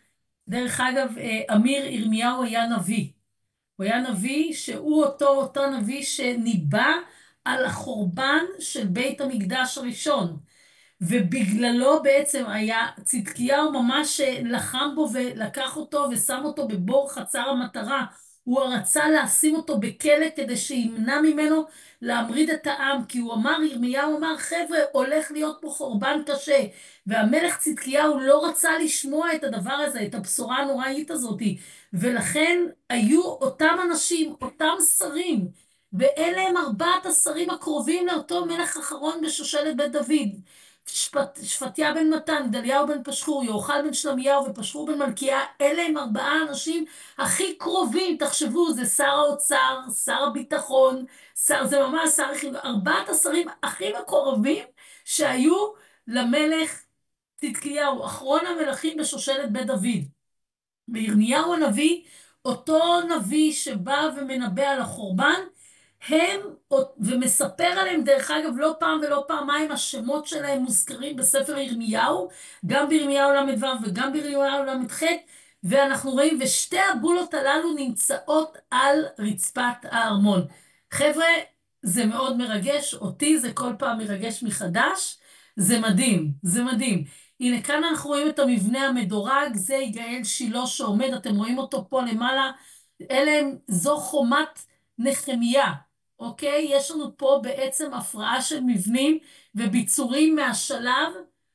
דרך אגב, אמיר ירמיהו היה נביא. הוא היה נביא שהוא אותו נביא שניבא על החורבן של בית המקדש הראשון. ובגללו בעצם היה צדקיהו ממש לחם בו ולקח אותו ושם אותו בבור חצר המטרה. הוא רצה לשים אותו בכלא כדי שימנע ממנו להמריד את העם, כי הוא אמר, ירמיהו אמר, חבר'ה, הולך להיות פה חורבן קשה. והמלך צדקיהו לא רצה לשמוע את הדבר הזה, את הבשורה הנוראית הזאת. ולכן היו אותם אנשים, אותם שרים, ואלה הם 4 השרים הקרובים לאותו מלך אחרון בשושלת בית דוד. שפטיה בן מתן, גדליהו בן פשחור, יוחל בן שלמיהו ופשחור בן מלכיה, אלה הם 4 האנשים הכי קרובים, תחשבו, זה שר האוצר, שר הביטחון, זה ממש שר החינוך, 4 השרים הכי מקורבים שהיו למלך צדקיהו, אחרון המלכים בשושלת בית דוד. וירמיהו הנביא, אותו נביא שבא ומנבא על החורבן, ומספר עליהם, דרך אגב, לא פעם ולא פעמיים, השמות שלהם מוזכרים בספר ירמיהו, גם בירמיהו ל"ו וגם בירמיהו ל"ח, ואנחנו רואים, ושתי הבולות הללו נמצאות על רצפת הארמון. חבר'ה, זה מאוד מרגש, אותי זה כל פעם מרגש מחדש, זה מדהים, זה מדהים. הנה, כאן אנחנו רואים את המבנה המדורג, זה יגאל שילה שעומד, אתם רואים אותו פה למעלה, זו חומת נחמיה, אוקיי? יש לנו פה בעצם הפרעה של מבנים, וביצורים מהשלב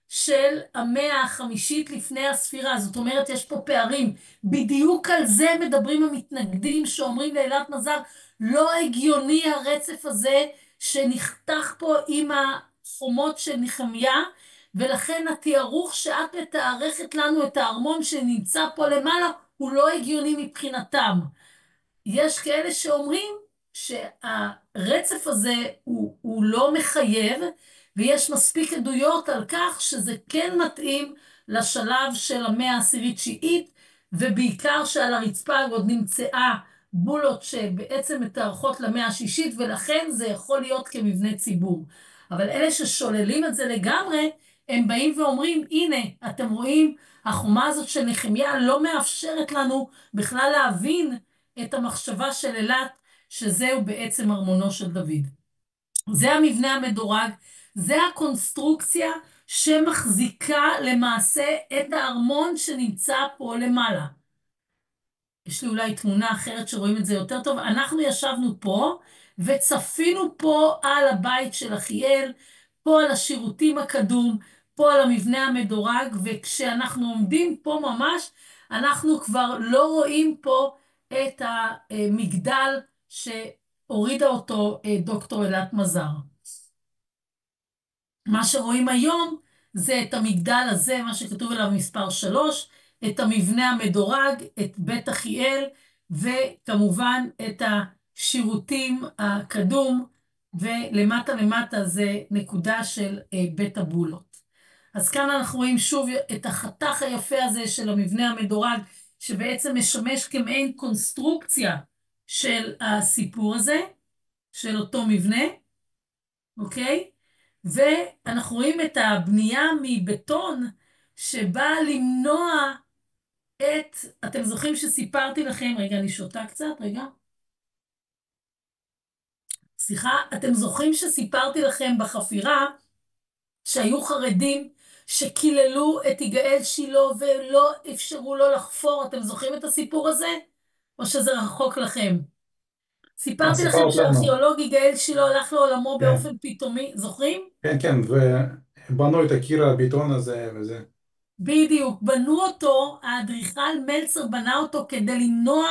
של המאה החמישית לפני הספירה. זאת אומרת, יש פה פערים. בדיוק על זה מדברים המתנגדים שאומרים לאלעד מזר, לא הגיוני הרצף הזה שנחתך פה עם החומות של נחמיה, ולכן התיארוך שאת מתארכת לנו את הארמון שנמצא פה למעלה, הוא לא הגיוני מבחינתם. יש כאלה שאומרים שהרצף הזה הוא לא מחייב, ויש מספיק עדויות על כך שזה כן מתאים לשלב של המאה העשירית-תשיעית, ובעיקר שעל הרצפה עוד נמצאה בולות שבעצם מתארכות למאה השישית, ולכן זה יכול להיות כמבנה ציבור. אבל אלה ששוללים את זה לגמרי, הם באים ואומרים, הנה, אתם רואים, החומה הזאת של נחמיה לא מאפשרת לנו בכלל להבין את המחשבה של אילת, שזהו בעצם ארמונו של דוד. זה המבנה המדורג, זה הקונסטרוקציה שמחזיקה למעשה את הארמון שנמצא פה למעלה. יש לי אולי תמונה אחרת שרואים את זה יותר טוב. אנחנו ישבנו פה וצפינו פה על הבית של אחיאל, פה על השירותים הקדום, פה על המבנה המדורג, וכשאנחנו עומדים פה ממש, אנחנו כבר לא רואים פה את המגדל שהורידה אותו דוקטור אילת מזר. מה שרואים היום זה את המגדל הזה, מה שכתוב עליו מספר 3, את המבנה המדורג, את בית אחיאל, וכמובן את השירותים הקדום, ולמטה למטה זה נקודה של בית הבולות. אז כאן אנחנו רואים שוב את החתך היפה הזה של המבנה המדורג, שבעצם משמש כמעין קונסטרוקציה של הסיפור הזה, של אותו מבנה, אוקיי? ואנחנו רואים את הבנייה מבטון שבאה למנוע אתם זוכרים שסיפרתי לכם, רגע, אני שותה קצת, רגע. סליחה, אתם זוכרים שסיפרתי לכם בחפירה שהיו חרדים שקיללו את יגאל שילה ולא אפשרו לו לחפור? אתם זוכרים את הסיפור הזה? או שזה רחוק לכם? סיפרתי לכם סיפרת לנו. שהארכיאולוג יגאל שילה הלך לעולמו כן. באופן פתאומי, זוכרים? כן, כן, ובנו את הקיר הביטון הזה וזה. בדיוק, בנו אותו, האדריכל מלצר בנה אותו כדי למנוע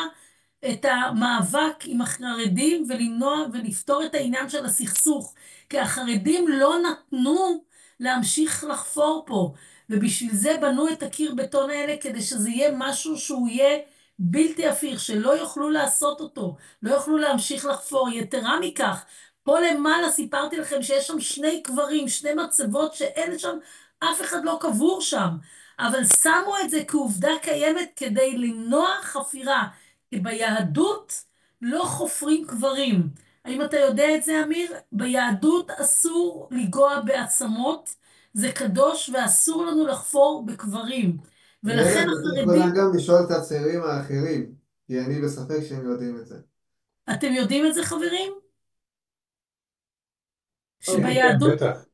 את המאבק עם החרדים ולמנוע ולפתור את העניין של הסכסוך, כי החרדים לא נתנו להמשיך לחפור פה, ובשביל זה בנו את הקיר בטון האלה כדי שזה יהיה משהו שהוא יהיה בלתי הפיך, שלא יוכלו לעשות אותו, לא יוכלו להמשיך לחפור. יתרה מכך, פה למעלה סיפרתי לכם שיש שם 2 קברים, 2 מצבות שאין שם, אף אחד לא קבור שם, אבל שמו את זה כעובדה קיימת כדי למנוע חפירה. כי ביהדות לא חופרים קברים. האם אתה יודע את זה, אמיר? ביהדות אסור לגוע בעצמות, זה קדוש ואסור לנו לחפור בקברים. ולכן אתה יכול החרדים, גם לשאול את הצעירים האחרים, כי אני בספק שהם יודעים את זה. אתם יודעים את זה, חברים? כן, כן, שביהדות, בטח.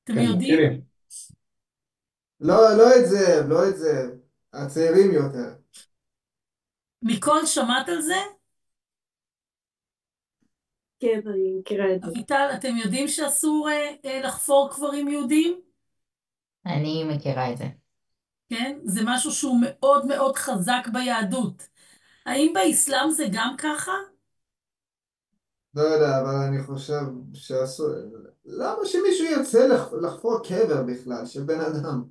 אתם כן, יודעים? מכירים. לא את זה, לא את זה. הצעירים יותר. מכל שמעת על זה? כן, אני מכירה את זה. אביטל, אתם יודעים שאסור לחפור קברים יהודים? אני מכירה את זה. כן? זה משהו שהוא מאוד מאוד חזק ביהדות. האם באסלאם זה גם ככה? לא יודע, אבל אני חושב שאסור... למה שמישהו ירצה לחפור קבר בכלל, של בן אדם?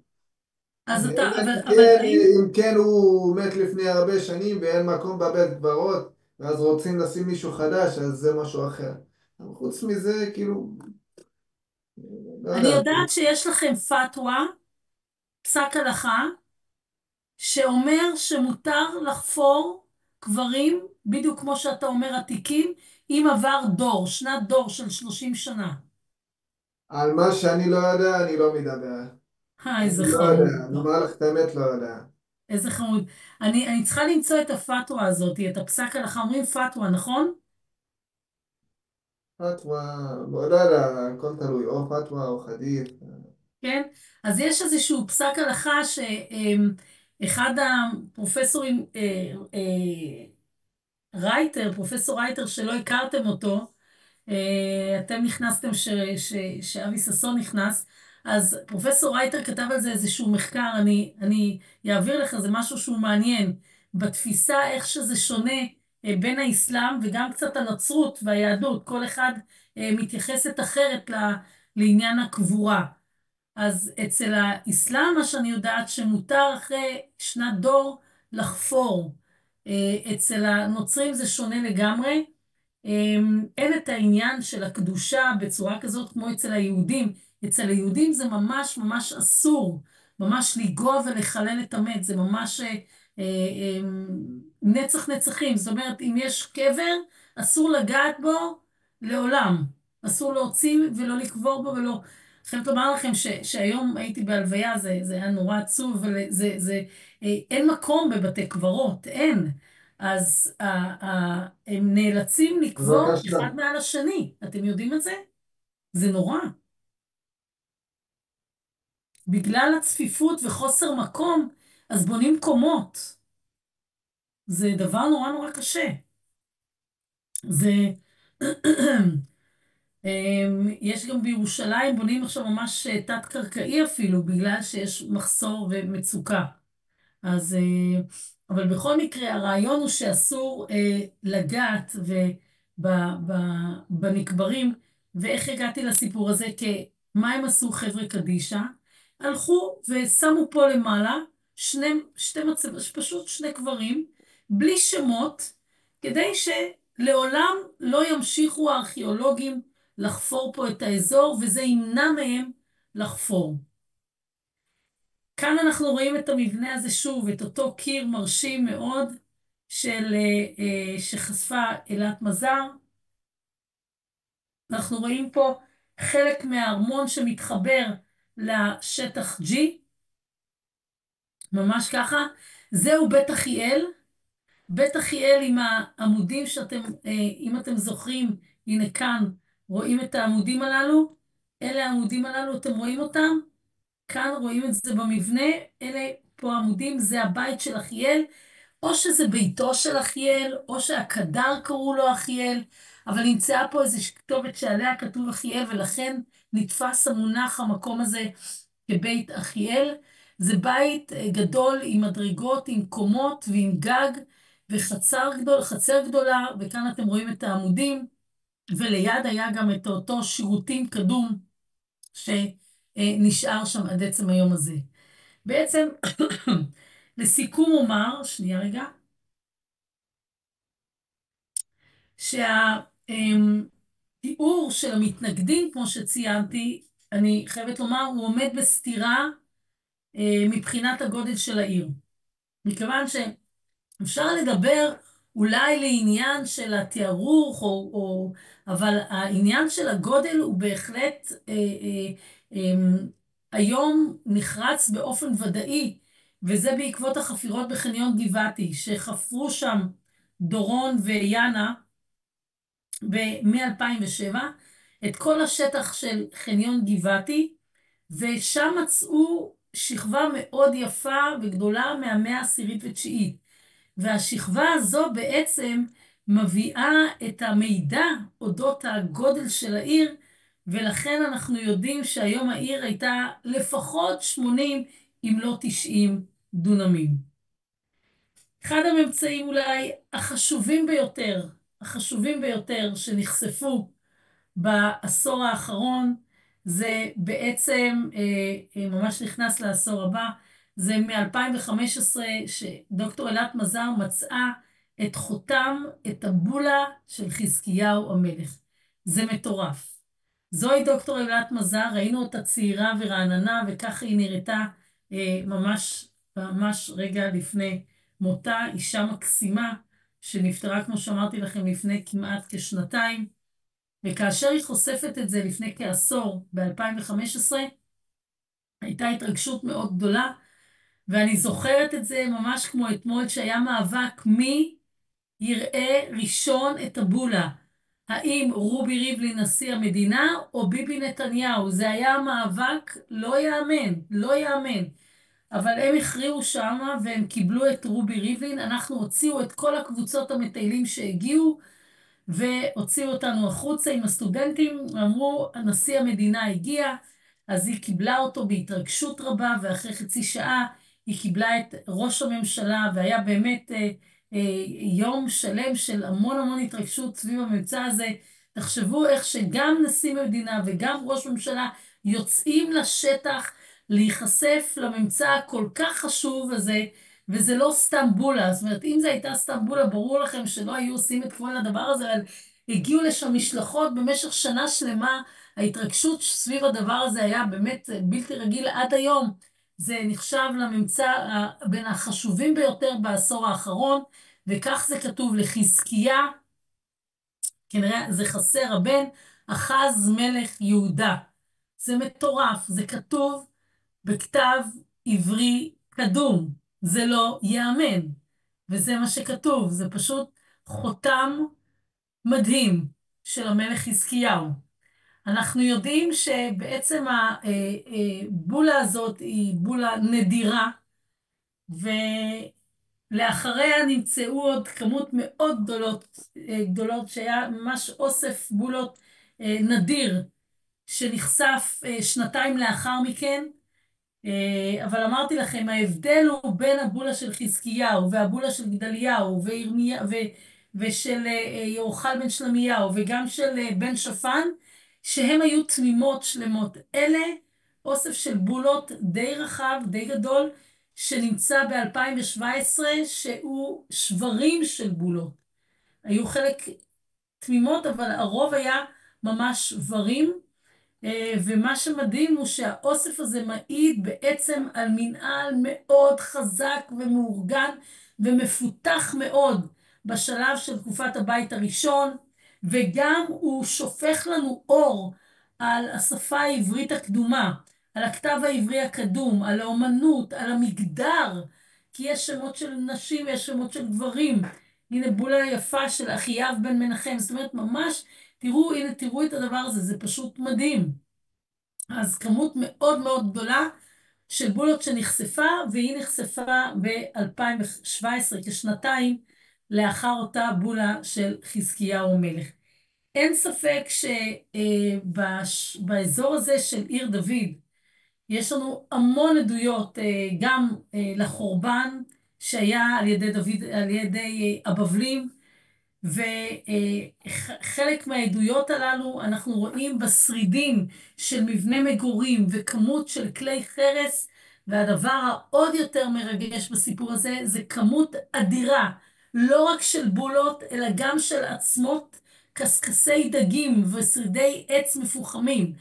אז אלא אתה, אם אבל כן, האם, אם כן הוא מת לפני הרבה שנים ואין מקום בבית קברות, ואז רוצים לשים מישהו חדש, אז זה משהו אחר. אבל חוץ מזה, כאילו, לא אני יודע. יודעת שיש לכם פתווה, פסק הלכה, שאומר שמותר לחפור קברים, בדיוק כמו שאתה אומר עתיקים, אם עבר דור, שנת דור של 30 שנה. על מה שאני לא יודע, אני לא מדבר. איזה אני לא חמוד. יודע, אני אומר לך את האמת, לא יודע. איזה חמוד. אני צריכה למצוא את הפתווה הזאת, את הפסק הלכה, אומרים פתווה, נכון? פתווה, לא יודע, הכל תלוי, או פתווה או חדית'. כן? אז יש איזשהו פסק הלכה שאחד הפרופסורים, פרופסור רייטר, שלא הכרתם אותו, אתם נכנסתם, שאבי ששון נכנס, אז פרופסור רייטר כתב על זה איזשהו מחקר, אני אעביר לך, זה משהו שהוא מעניין, בתפיסה איך שזה שונה בין האסלאם וגם קצת הנצרות והיהדות, כל אחד מתייחסת אחרת לעניין הקבורה. אז אצל האסלאם, מה שאני יודעת, שמותר אחרי שנת דור לחפור. אצל הנוצרים זה שונה לגמרי. אין את העניין של הקדושה בצורה כזאת כמו אצל היהודים. אצל היהודים זה ממש ממש אסור, ממש לגוע ולחלל את המת, זה ממש נצח נצחים. זאת אומרת, אם יש קבר, אסור לגעת בו לעולם. אסור להוציא ולא לקבור בו ולא... חייבת לומר לכם שהיום הייתי בהלוויה, זה היה נורא עצוב, אבל אין מקום בבתי קברות, אין. אז הם נאלצים לקבור בבקשה. אחד מעל השני. אתם יודעים את זה? זה נורא. בגלל הצפיפות וחוסר מקום, אז בונים קומות. זה דבר נורא נורא קשה. זה... יש גם בירושלים, בונים עכשיו ממש תת-קרקעי אפילו, בגלל שיש מחסור ומצוקה. אז, אבל בכל מקרה, הרעיון הוא שאסור לגעת בנקברים, ואיך הגעתי לסיפור הזה? כי מה הם עשו חבר'ה קדישא? הלכו ושמו פה למעלה פשוט שני קברים, בלי שמות, כדי שלעולם לא ימשיכו הארכיאולוגים לחפור פה את האזור, וזה ימנע מהם לחפור. כאן אנחנו רואים את המבנה הזה שוב, את אותו קיר מרשים מאוד שחשפה אלת מזר. אנחנו רואים פה חלק מהארמון שמתחבר לשטח G, ממש ככה. זהו בית אחיאל. בית אחיאל עם העמודים שאתם, אם אתם זוכרים, הנה כאן רואים את העמודים הללו. אלה העמודים הללו, אתם רואים אותם? כאן רואים את זה במבנה, אלה פה עמודים, זה הבית של אחיאל, או שזה ביתו של אחיאל, או שהקדר קראו לו אחיאל, אבל נמצאה פה איזושהי כתובת שעליה כתוב אחיאל, ולכן נתפס המונח המקום הזה כבית אחיאל. זה בית גדול עם מדרגות, עם קומות ועם גג, חצר גדולה, וכאן אתם רואים את העמודים, וליד היה גם את אותו שירותים קדום, שנשאר שם עד עצם היום הזה. בעצם, לסיכום אומר, שנייה רגע, שהתיאור של המתנגדים, כמו שציינתי, אני חייבת לומר, הוא עומד בסתירה מבחינת הגודל של העיר. מכיוון שאפשר לדבר אולי לעניין של התיארוך, אבל העניין של הגודל הוא בהחלט היום נחרץ באופן ודאי, וזה בעקבות החפירות בחניון גבעתי, שחפרו שם דורון ויאנה מ-2007, את כל השטח של חניון גבעתי, ושם מצאו שכבה מאוד יפה וגדולה מהמאה העשירית ותשיעית. והשכבה הזו בעצם מביאה את המידע אודות הגודל של העיר, ולכן אנחנו יודעים שהיום העיר הייתה לפחות 80 אם לא 90 דונמים. אחד הממצאים אולי החשובים ביותר שנחשפו בעשור האחרון, זה בעצם, ממש נכנס לעשור הבא, זה מ-2015 שדוקטור אלת מזר מצאה את חותם, את הבולה של חזקיהו המלך. זה מטורף. זוהי דוקטור אלת מזר, ראינו אותה צעירה ורעננה, וככה היא נראתה ממש רגע לפני מותה, אישה מקסימה, שנפטרה, כמו שאמרתי לכם, לפני כמעט כשנתיים, וכאשר היא חושפת את זה לפני כעשור, ב-2015, הייתה התרגשות מאוד גדולה, ואני זוכרת את זה ממש כמו אתמול, שהיה מאבק מי יראה ראשון את הבולה. האם רובי ריבלין נשיא המדינה או ביבי נתניהו? זה היה מאבק לא יאמן, לא יאמן. אבל הם הכריעו שמה והם קיבלו את רובי ריבלין, אנחנו הוציאו את כל הקבוצות המטיילים שהגיעו, והוציאו אותנו החוצה עם הסטודנטים, אמרו, נשיא המדינה הגיע, אז היא קיבלה אותו בהתרגשות רבה, ואחרי חצי שעה היא קיבלה את ראש הממשלה, והיה באמת יום שלם של המון המון התרגשות סביב המבצע הזה. תחשבו איך שגם נשיא מדינה וגם ראש ממשלה יוצאים לשטח להיחשף לממצא הכל כך חשוב הזה, וזה לא סתם בולה. זאת אומרת, אם זה הייתה סתם בולה, ברור לכם שלא היו עושים את כל הדבר הזה, אבל הגיעו לשם משלחות במשך שנה שלמה. ההתרגשות סביב הדבר הזה היה באמת בלתי רגיל עד היום. זה נחשב לממצא בין החשובים ביותר בעשור האחרון, וכך זה כתוב לחזקיה, כנראה זה חסר, הבן אחז מלך יהודה. זה מטורף, זה כתוב בכתב עברי קדום, זה לא יאמן, וזה מה שכתוב, זה פשוט חותם מדהים של המלך חזקיהו. אנחנו יודעים שבעצם הבולה הזאת היא בולה נדירה, ולאחריה נמצאו עוד כמות מאוד גדולות שהיה ממש אוסף בולות נדיר, שנחשף שנתיים לאחר מכן. אבל אמרתי לכם, ההבדל הוא בין הבולה של חזקיהו והבולה של גדליהו ושל ירוחל בן שלמיהו וגם של בן שפן, שהם היו תמימות שלמות. אלה אוסף של בולות די רחב, די גדול, שנמצא ב-2017, שהוא שברים של בולות. היו חלק תמימות, אבל הרוב היה ממש שברים. ומה שמדהים הוא שהאוסף הזה מעיד בעצם על מנהל מאוד חזק ומאורגן ומפותח מאוד בשלב של תקופת הבית הראשון, וגם הוא שופך לנו אור על השפה העברית הקדומה, על הכתב העברי הקדום, על האומנות, על המגדר, כי יש שמות של נשים ויש שמות של גברים. הנה בולה יפה של אחייב בן מנחם, זאת אומרת ממש, תראו, הנה, תראו את הדבר הזה, זה פשוט מדהים. אז כמות מאוד מאוד גדולה של בולות שנחשפה, והיא נחשפה ב-2017, כשנתיים לאחר אותה בולה של חזקיהו מלך. אין ספק שבאזור הזה של עיר דוד, יש לנו המון עדויות, גם לחורבן שהיה על ידי דוד, על ידי הבבלים, וחלק מהעדויות הללו אנחנו רואים בשרידים של מבנה מגורים וכמות של כלי חרס, והדבר העוד יותר מרגש בסיפור הזה זה כמות אדירה, לא רק של בולות אלא גם של עצמות קשקשי דגים ושרידי עץ מפוחמים.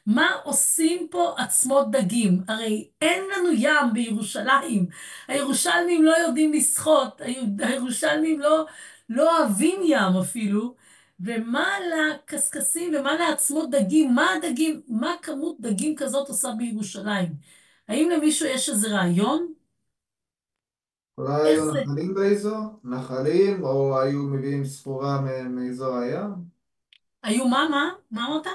מה עושים פה עצמות דגים? הרי אין לנו ים בירושלים, הירושלמים לא יודעים לשחות, הירושלמים לא אוהבים ים אפילו, ומה לקסקסים ומה לעצמות דגים, מה הדגים, מה כמות דגים כזאת עושה בירושלים? האם למישהו יש איזה רעיון? אולי איך היו זה? נחלים באזור? נחלים, או היו מביאים סחורה מאזור הים? היו מה אמרת?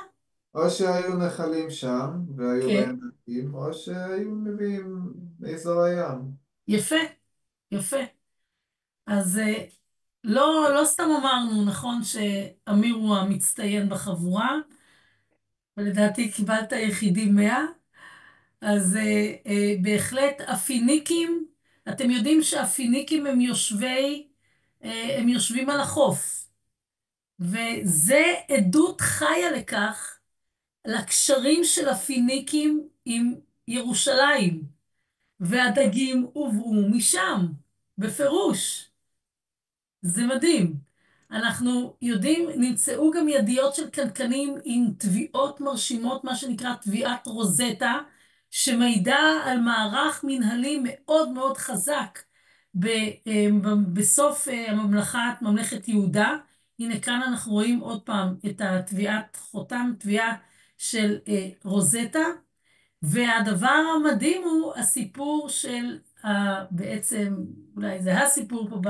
או שהיו נחלים שם, והיו כן, בהם דגים, או שהיו מביאים מאזור הים. יפה, יפה. אז לא סתם אמרנו, נכון, שאמיר הוא המצטיין בחבורה, ולדעתי קיבלת יחידי 100, אז בהחלט הפיניקים, אתם יודעים שהפיניקים הם יושבים על החוף, וזה עדות חיה לכך, לקשרים של הפיניקים עם ירושלים, והדגים הובאו משם, בפירוש. זה מדהים. אנחנו יודעים, נמצאו גם ידיות של קנקנים עם תביעות מרשימות, מה שנקרא תביעת רוזטה, שמעידה על מערך מנהלי מאוד מאוד חזק בסוף ממלכת יהודה. הנה כאן אנחנו רואים עוד פעם את התביעת חותם, תביעה של רוזטה, והדבר המדהים הוא הסיפור של, בעצם, אולי זה הסיפור פה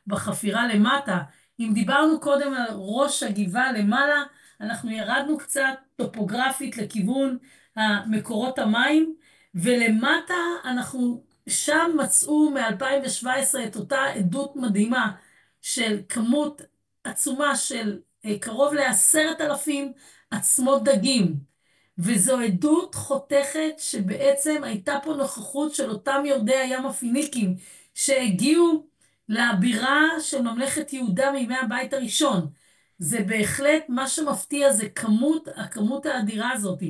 בחפירה למטה. אם דיברנו קודם על ראש הגבעה למעלה, אנחנו ירדנו קצת טופוגרפית לכיוון מקורות המים, ולמטה אנחנו שם מצאו מ-2017 את אותה עדות מדהימה של כמות עצומה של קרוב ל10,000 עצמות דגים. וזו עדות חותכת שבעצם הייתה פה נוכחות של אותם יורדי הים הפיניקים שהגיעו לבירה של ממלכת יהודה מימי הבית הראשון. זה בהחלט מה שמפתיע, זה הכמות האדירה הזאת.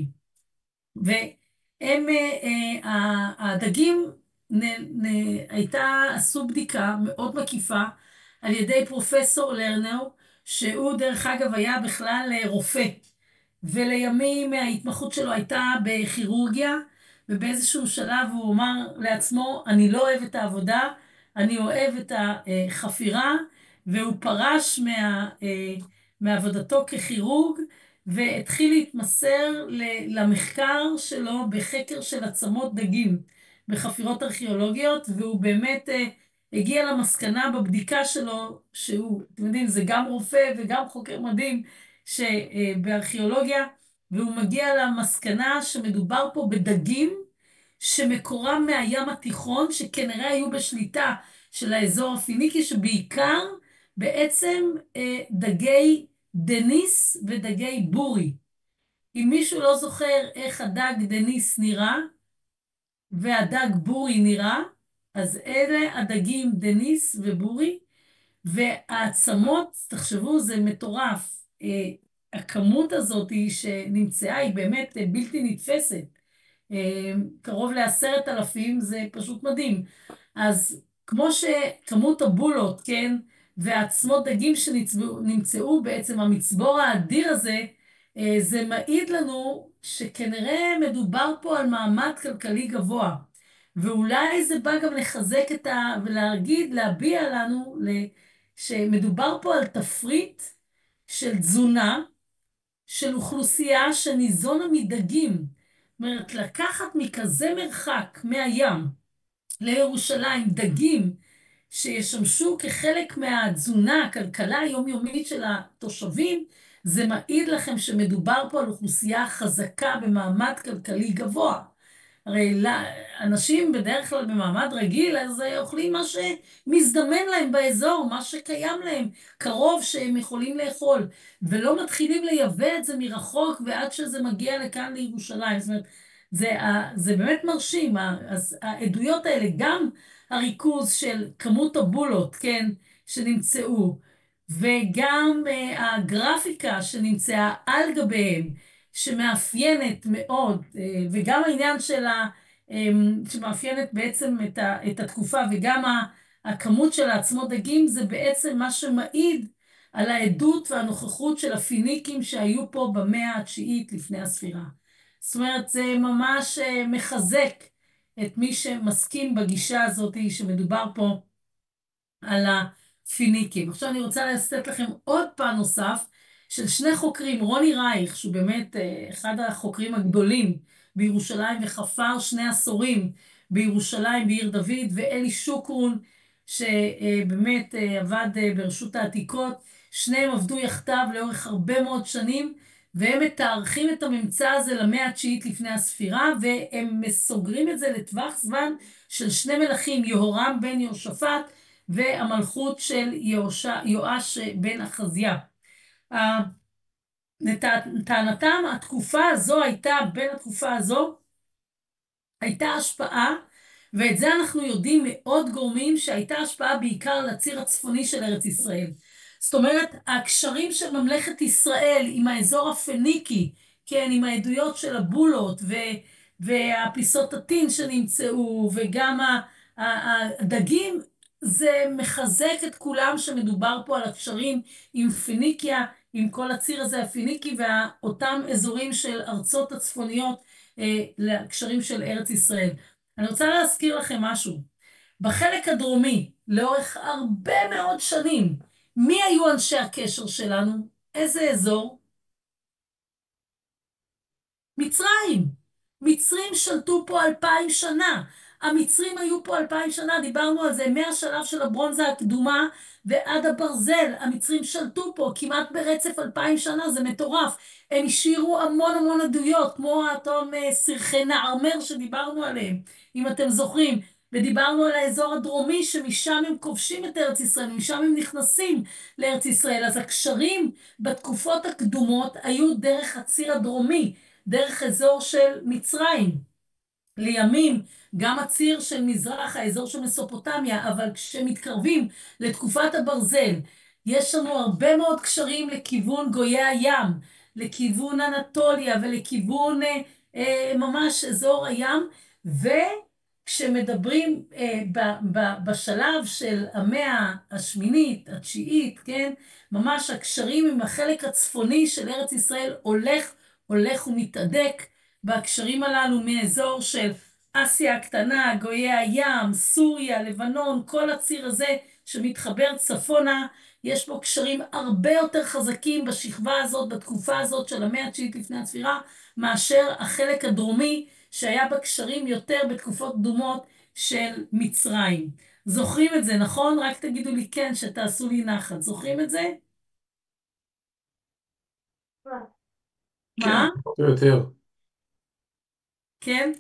והם, הדגים, עשו בדיקה מאוד מקיפה על ידי פרופסור לרנר, שהוא דרך אגב היה בכלל רופא. ולימים ההתמחות שלו הייתה בכירורגיה, ובאיזשהו שלב הוא אמר לעצמו, אני לא אוהב את העבודה, אני אוהב את החפירה, והוא פרש מעבודתו ככירורג, והתחיל להתמסר למחקר שלו בחקר של עצמות דגים, בחפירות ארכיאולוגיות, והוא באמת הגיע למסקנה בבדיקה שלו, שהוא, אתם יודעים, זה גם רופא וגם חוקר מדהים, שבארכיאולוגיה, והוא מגיע למסקנה שמדובר פה בדגים שמקורם מהים התיכון, שכנראה היו בשליטה של האזור הפיניקי, שבעיקר בעצם דגי דניס ודגי בורי. אם מישהו לא זוכר איך הדג דניס נראה, והדג בורי נראה, אז אלה הדגים דניס ובורי, והעצמות, תחשבו, זה מטורף. הכמות הזאת שנמצאה היא באמת בלתי נתפסת. קרוב ל10,000, זה פשוט מדהים. אז כמו שכמות הבולות, כן, והעצמות דגים שנמצאו בעצם המצבור האדיר הזה, זה מעיד לנו שכנראה מדובר פה על מעמד כלכלי גבוה. ואולי זה בא גם לחזק ולהגיד, להביע לנו שמדובר פה על תפריט של תזונה, של אוכלוסייה שניזונה מדגים. זאת אומרת, לקחת מכזה מרחק מהים לירושלים דגים שישמשו כחלק מהתזונה, הכלכלה היומיומית של התושבים, זה מעיד לכם שמדובר פה על אוכלוסייה חזקה במעמד כלכלי גבוה. הרי אנשים בדרך כלל במעמד רגיל, אז אוכלים מה שמזדמן להם באזור, מה שקיים להם, קרוב שהם יכולים לאכול, ולא מתחילים לייבא את זה מרחוק ועד שזה מגיע לכאן לירושלים. זאת אומרת, זה באמת מרשים. אז העדויות האלה, גם הריכוז של כמות הבולות, כן, שנמצאו, וגם הגרפיקה שנמצאה על גביהם, שמאפיינת מאוד, וגם העניין שמאפיינת בעצם את התקופה, וגם הכמות של העצמות דגים, זה בעצם מה שמעיד על העדות והנוכחות של הפיניקים שהיו פה במאה התשיעית לפני הספירה. זאת אומרת, זה ממש מחזק את מי שמסכים בגישה הזאת שמדובר פה על הפיניקים. עכשיו אני רוצה לתת לכם עוד פן נוסף, של שני חוקרים, רוני רייך, שהוא באמת אחד החוקרים הגדולים בירושלים, וחפר 2 עשורים בירושלים, בעיר דוד, ואלי שוקרון, שבאמת עבד ברשות העתיקות. שניהם עבדו יחדיו לאורך הרבה מאוד שנים, והם מתארכים את הממצא הזה למאה התשיעית לפני הספירה, והם מסוגרים את זה לטווח זמן של 2 מלכים, יהורם בן יהושפט, והמלכות של יואש בן אחזיה. לטענתם, בין התקופה הזו הייתה השפעה, ואת זה אנחנו יודעים מאוד גורמים, שהייתה השפעה בעיקר לציר הצפוני של ארץ ישראל. זאת אומרת, הקשרים של ממלכת ישראל עם האזור הפניקי, כן, עם העדויות של הבולות והפיסות הטין שנמצאו, וגם הדגים, זה מחזק את כולם שמדובר פה על הקשרים עם פניקיה, עם כל הציר הזה הפיניקי, ואותם אזורים של ארצות הצפוניות לקשרים של ארץ ישראל. אני רוצה להזכיר לכם משהו. בחלק הדרומי, לאורך הרבה מאוד שנים, מי היו אנשי הקשר שלנו? איזה אזור? מצרים. מצרים שלטו פה 2000 שנה. המצרים היו פה 2000 שנה, דיברנו על זה, מהשלב של הברונזה הקדומה ועד הברזל. המצרים שלטו פה כמעט ברצף 2000 שנה, זה מטורף. הם השאירו המון עדויות, כמו האטום סרחי נערמר שדיברנו עליהם, אם אתם זוכרים. ודיברנו על האזור הדרומי, שמשם הם כובשים את ארץ ישראל, משם הם נכנסים לארץ ישראל. אז הקשרים בתקופות הקדומות היו דרך הציר הדרומי, דרך אזור של מצרים. לימים, גם הציר של מזרח, האזור של מסופוטמיה, אבל כשמתקרבים לתקופת הברזל, יש לנו הרבה מאוד קשרים לכיוון גויי הים, לכיוון אנטוליה ולכיוון ממש אזור הים, וכשמדברים בשלב של המאה השמינית, התשיעית, כן? ממש הקשרים עם החלק הצפוני של ארץ ישראל הולך ומתהדק, בהקשרים הללו מאזור של אסיה הקטנה, גויי הים, סוריה, לבנון, כל הציר הזה שמתחבר צפונה, יש בו קשרים הרבה יותר חזקים בשכבה הזאת, בתקופה הזאת של המאה התשיעית לפני הספירה, מאשר החלק הדרומי שהיה בקשרים יותר בתקופות קדומות של מצרים. זוכרים את זה, נכון? רק תגידו לי כן, שתעשו לי נחת. זוכרים את זה? מה? פחות או יותר. כן?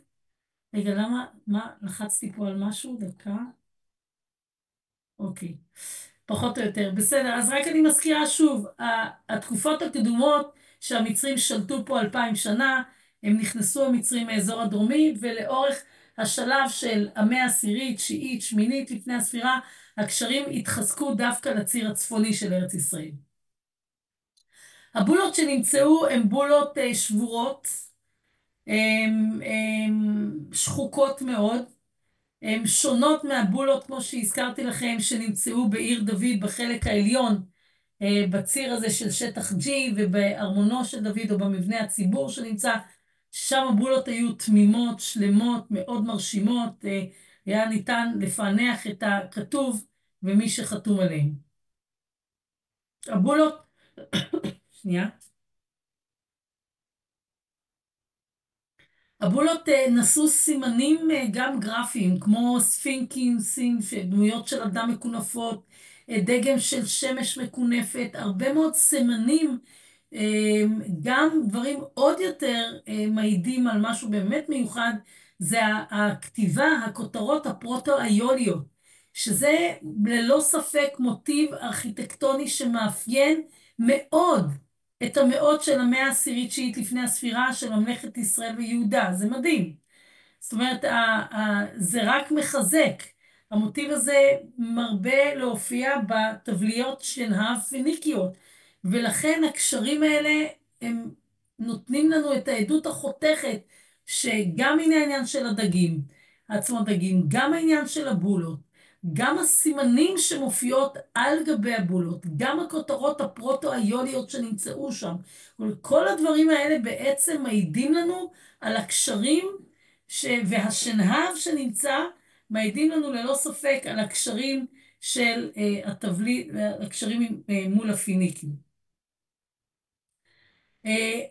רגע, מה? לחצתי פה על משהו? דקה. אוקיי. פחות או יותר. בסדר, אז רק אני מזכירה שוב, התקופות הקדומות שהמצרים שלטו פה 2000 שנה, הם נכנסו המצרים מאזור הדרומי, ולאורך השלב של המאה העשירית, תשיעית, שמינית לפני הספירה, הקשרים התחזקו דווקא לציר הצפוני של ארץ ישראל. הבולות שנמצאו הן בולות שבורות, שחוקות מאוד, הן שונות מהבולות, כמו שהזכרתי לכם, שנמצאו בעיר דוד בחלק העליון, בציר הזה של שטח G ובארמונו של דוד או במבנה הציבור שנמצא, שם הבולות היו תמימות, שלמות, מאוד מרשימות, היה ניתן לפענח את הכתוב ומי שחתום עליהם. הבולות, שנייה. הבולות נשאו סימנים גם גרפיים, כמו ספינקים, דמויות של אדם מקונפות, דגם של שמש מקונפת, הרבה מאוד סימנים, גם דברים עוד יותר מעידים על משהו באמת מיוחד, זה הכתיבה, הכותרות הפרוטו-איוליות, שזה ללא ספק מוטיב ארכיטקטוני שמאפיין מאוד את המאות של המאה העשירית תשיעית לפני הספירה של ממלכת ישראל ויהודה. זה מדהים. זאת אומרת, זה רק מחזק. המוטיב הזה מרבה להופיע בתבליות שנהב פניקיות, ולכן הקשרים האלה הם נותנים לנו את העדות החותכת, שגם העניין של הדגים, עצמו דגים, גם העניין של הבולות, גם הסימנים שמופיעות על גבי הבולות, גם הכותרות הפרוטו-איוליות שנמצאו שם, כל הדברים האלה בעצם מעידים לנו על הקשרים והשנהב שנמצא, מעידים לנו ללא ספק על הקשרים של הקשרים מול הפיניקים.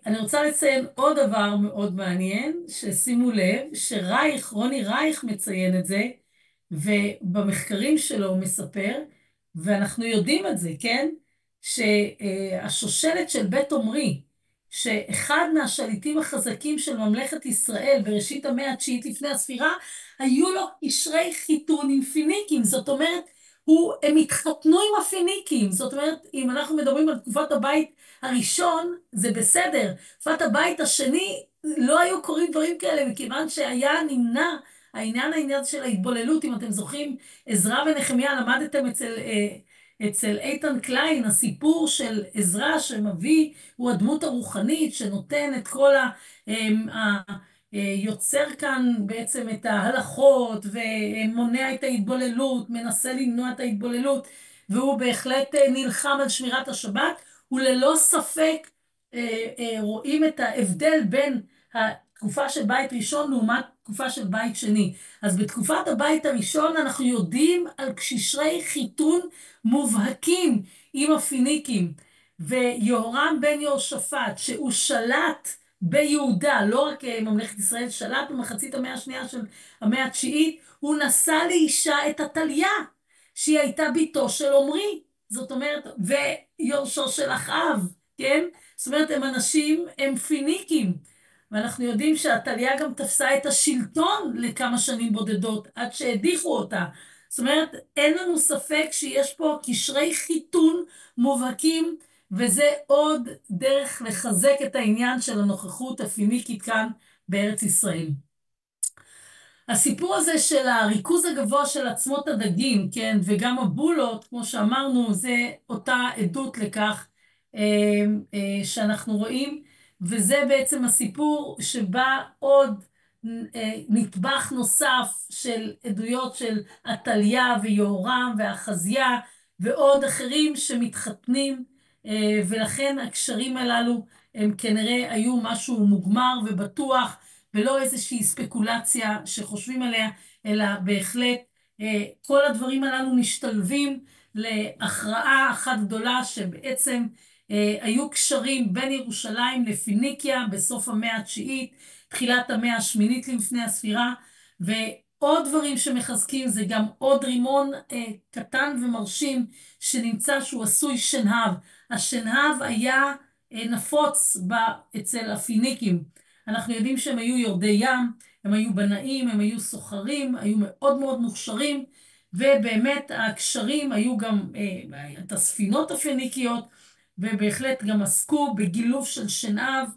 אני רוצה לציין עוד דבר מאוד מעניין, ששימו לב, רוני רייך מציין את זה, ובמחקרים שלו הוא מספר, ואנחנו יודעים את זה, כן? שהשושלת של בית עומרי, שאחד מהשליטים החזקים של ממלכת ישראל בראשית המאה התשיעית לפני הספירה, היו לו קשרי חיתון עם פיניקים, זאת אומרת, הם התחתנו עם הפיניקים, זאת אומרת, אם אנחנו מדברים על תקופת הבית הראשון, זה בסדר, תקופת הבית השני, לא היו קוראים דברים כאלה, מכיוון שהיה נמנע, העניין של ההתבוללות, אם אתם זוכרים, עזרא ונחמיה, למדתם אצל איתן קליין, הסיפור של עזרא שמביא, הוא הדמות הרוחנית שנותן את כל יוצר כאן בעצם את ההלכות ומונע את ההתבוללות, מנסה למנוע את ההתבוללות, והוא בהחלט נלחם על שמירת השבת, וללא ספק רואים את ההבדל בין התקופה של בית ראשון לעומת תקופה של בית שני. אז בתקופת הבית הראשון אנחנו יודעים על קשרי חיתון מובהקים עם הפיניקים, ויהורם בן יהושפט, שהוא שלט ביהודה, לא רק ממלכת ישראל, שלט במחצית המאה השנייה של המאה התשיעית, הוא נשא לאישה את עתליה, שהיא הייתה ביתו של עומרי, זאת אומרת, ויורשו של אחאב, כן? זאת אומרת, הם אנשים, הם פיניקים, ואנחנו יודעים שעתליה גם תפסה את השלטון לכמה שנים בודדות, עד שהדיחו אותה. זאת אומרת, אין לנו ספק שיש פה קשרי חיתון מובהקים, וזה עוד דרך לחזק את העניין של הנוכחות הפיניקית כאן בארץ ישראל. הסיפור הזה של הריכוז הגבוה של עצמות הדגים, כן, וגם הבולות, כמו שאמרנו, זה אותה עדות לכך שאנחנו רואים, וזה בעצם הסיפור שבא עוד נטבח נוסף של עדויות של עתליה ויהורם ואחזיה ועוד אחרים שמתחתנים, ולכן הקשרים הללו הם כנראה היו משהו מוגמר ובטוח, ולא איזושהי ספקולציה שחושבים עליה, אלא בהחלט כל הדברים הללו משתלבים להכרעה אחת גדולה שבעצם היו קשרים בין ירושלים לפיניקיה בסוף המאה התשיעית, תחילת המאה השמינית לפני הספירה, ועוד דברים שמחזקים זה גם עוד רימון קטן ומרשים שנמצא שהוא עשוי שנהב. השנהב היה נפוץ אצל הפיניקים. אנחנו יודעים שהם היו יורדי ים, הם היו בנאים, הם היו סוחרים, היו מאוד מאוד מוכשרים, ובאמת הקשרים היו גם את הספינות הפיניקיות, ובהחלט גם עסקו בגילוף של שנהב,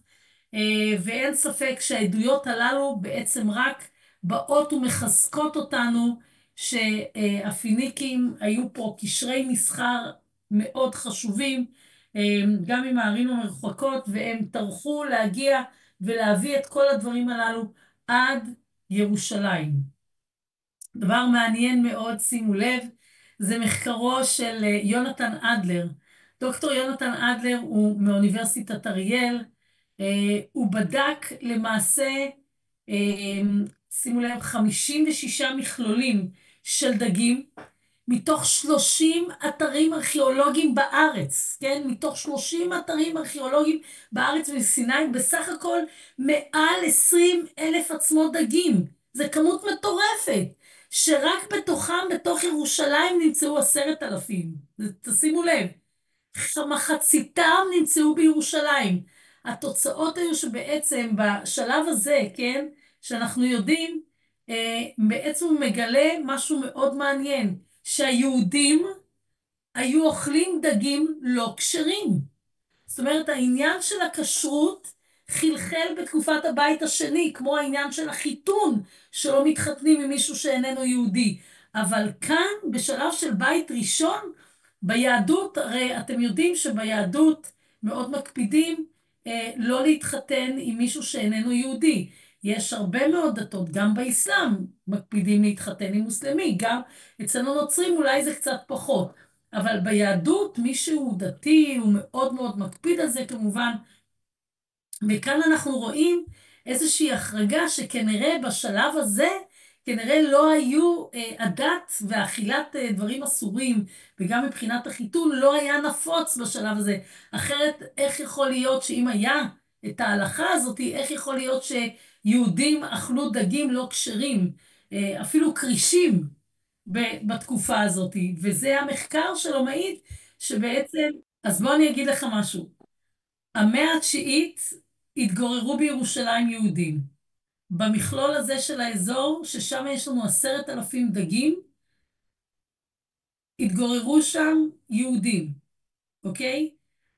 ואין ספק שהעדויות הללו בעצם רק באות ומחזקות אותנו שהפיניקים היו פה קשרי מסחר מאוד חשובים, גם עם הערים המרוחקות, והם טרחו להגיע ולהביא את כל הדברים הללו עד ירושלים. דבר מעניין מאוד, שימו לב, זה מחקרו של יונתן אדלר. דוקטור יונתן אדלר הוא מאוניברסיטת אריאל, הוא בדק למעשה, שימו לב, 56 מכלולים של דגים, מתוך 30 אתרים ארכיאולוגיים בארץ, כן? מתוך 30 אתרים ארכיאולוגיים בארץ ובסיני, בסך הכל מעל 20,000 עצמות דגים. זה כמות מטורפת, שרק בתוכם, בתוך ירושלים, נמצאו 10,000. תשימו לב, מחציתם נמצאו בירושלים. התוצאות היו שבעצם בשלב הזה, כן, שאנחנו יודעים, בעצם הוא מגלה משהו מאוד מעניין, שהיהודים היו אוכלים דגים לא כשרים. זאת אומרת, העניין של הכשרות חלחל בתקופת הבית השני, כמו העניין של החיתון, שלא מתחתנים עם מישהו שאיננו יהודי. אבל כאן, בשלב של בית ראשון, ביהדות, הרי אתם יודעים שביהדות מאוד מקפידים לא להתחתן עם מישהו שאיננו יהודי. יש הרבה מאוד דתות, גם באסלאם מקפידים להתחתן עם מוסלמי, גם אצלנו נוצרים אולי זה קצת פחות. אבל ביהדות מי שהוא דתי הוא מאוד מאוד מקפיד על זה כמובן. וכאן אנחנו רואים איזושהי החרגה שכנראה בשלב הזה, כנראה לא היו הדת ואכילת דברים אסורים, וגם מבחינת החיתון לא היה נפוץ בשלב הזה. אחרת איך יכול להיות שאם היה את ההלכה הזאת, איך יכול להיות שיהודים אכלו דגים לא כשרים, אפילו קרישים בתקופה הזאת, וזה המחקר שלו מעיד שבעצם, אז בוא אני אגיד לך משהו. המאה התשיעית התגוררו בירושלים יהודים. במכלול הזה של האזור, ששם יש לנו 10,000 דגים, התגוררו שם יהודים, אוקיי?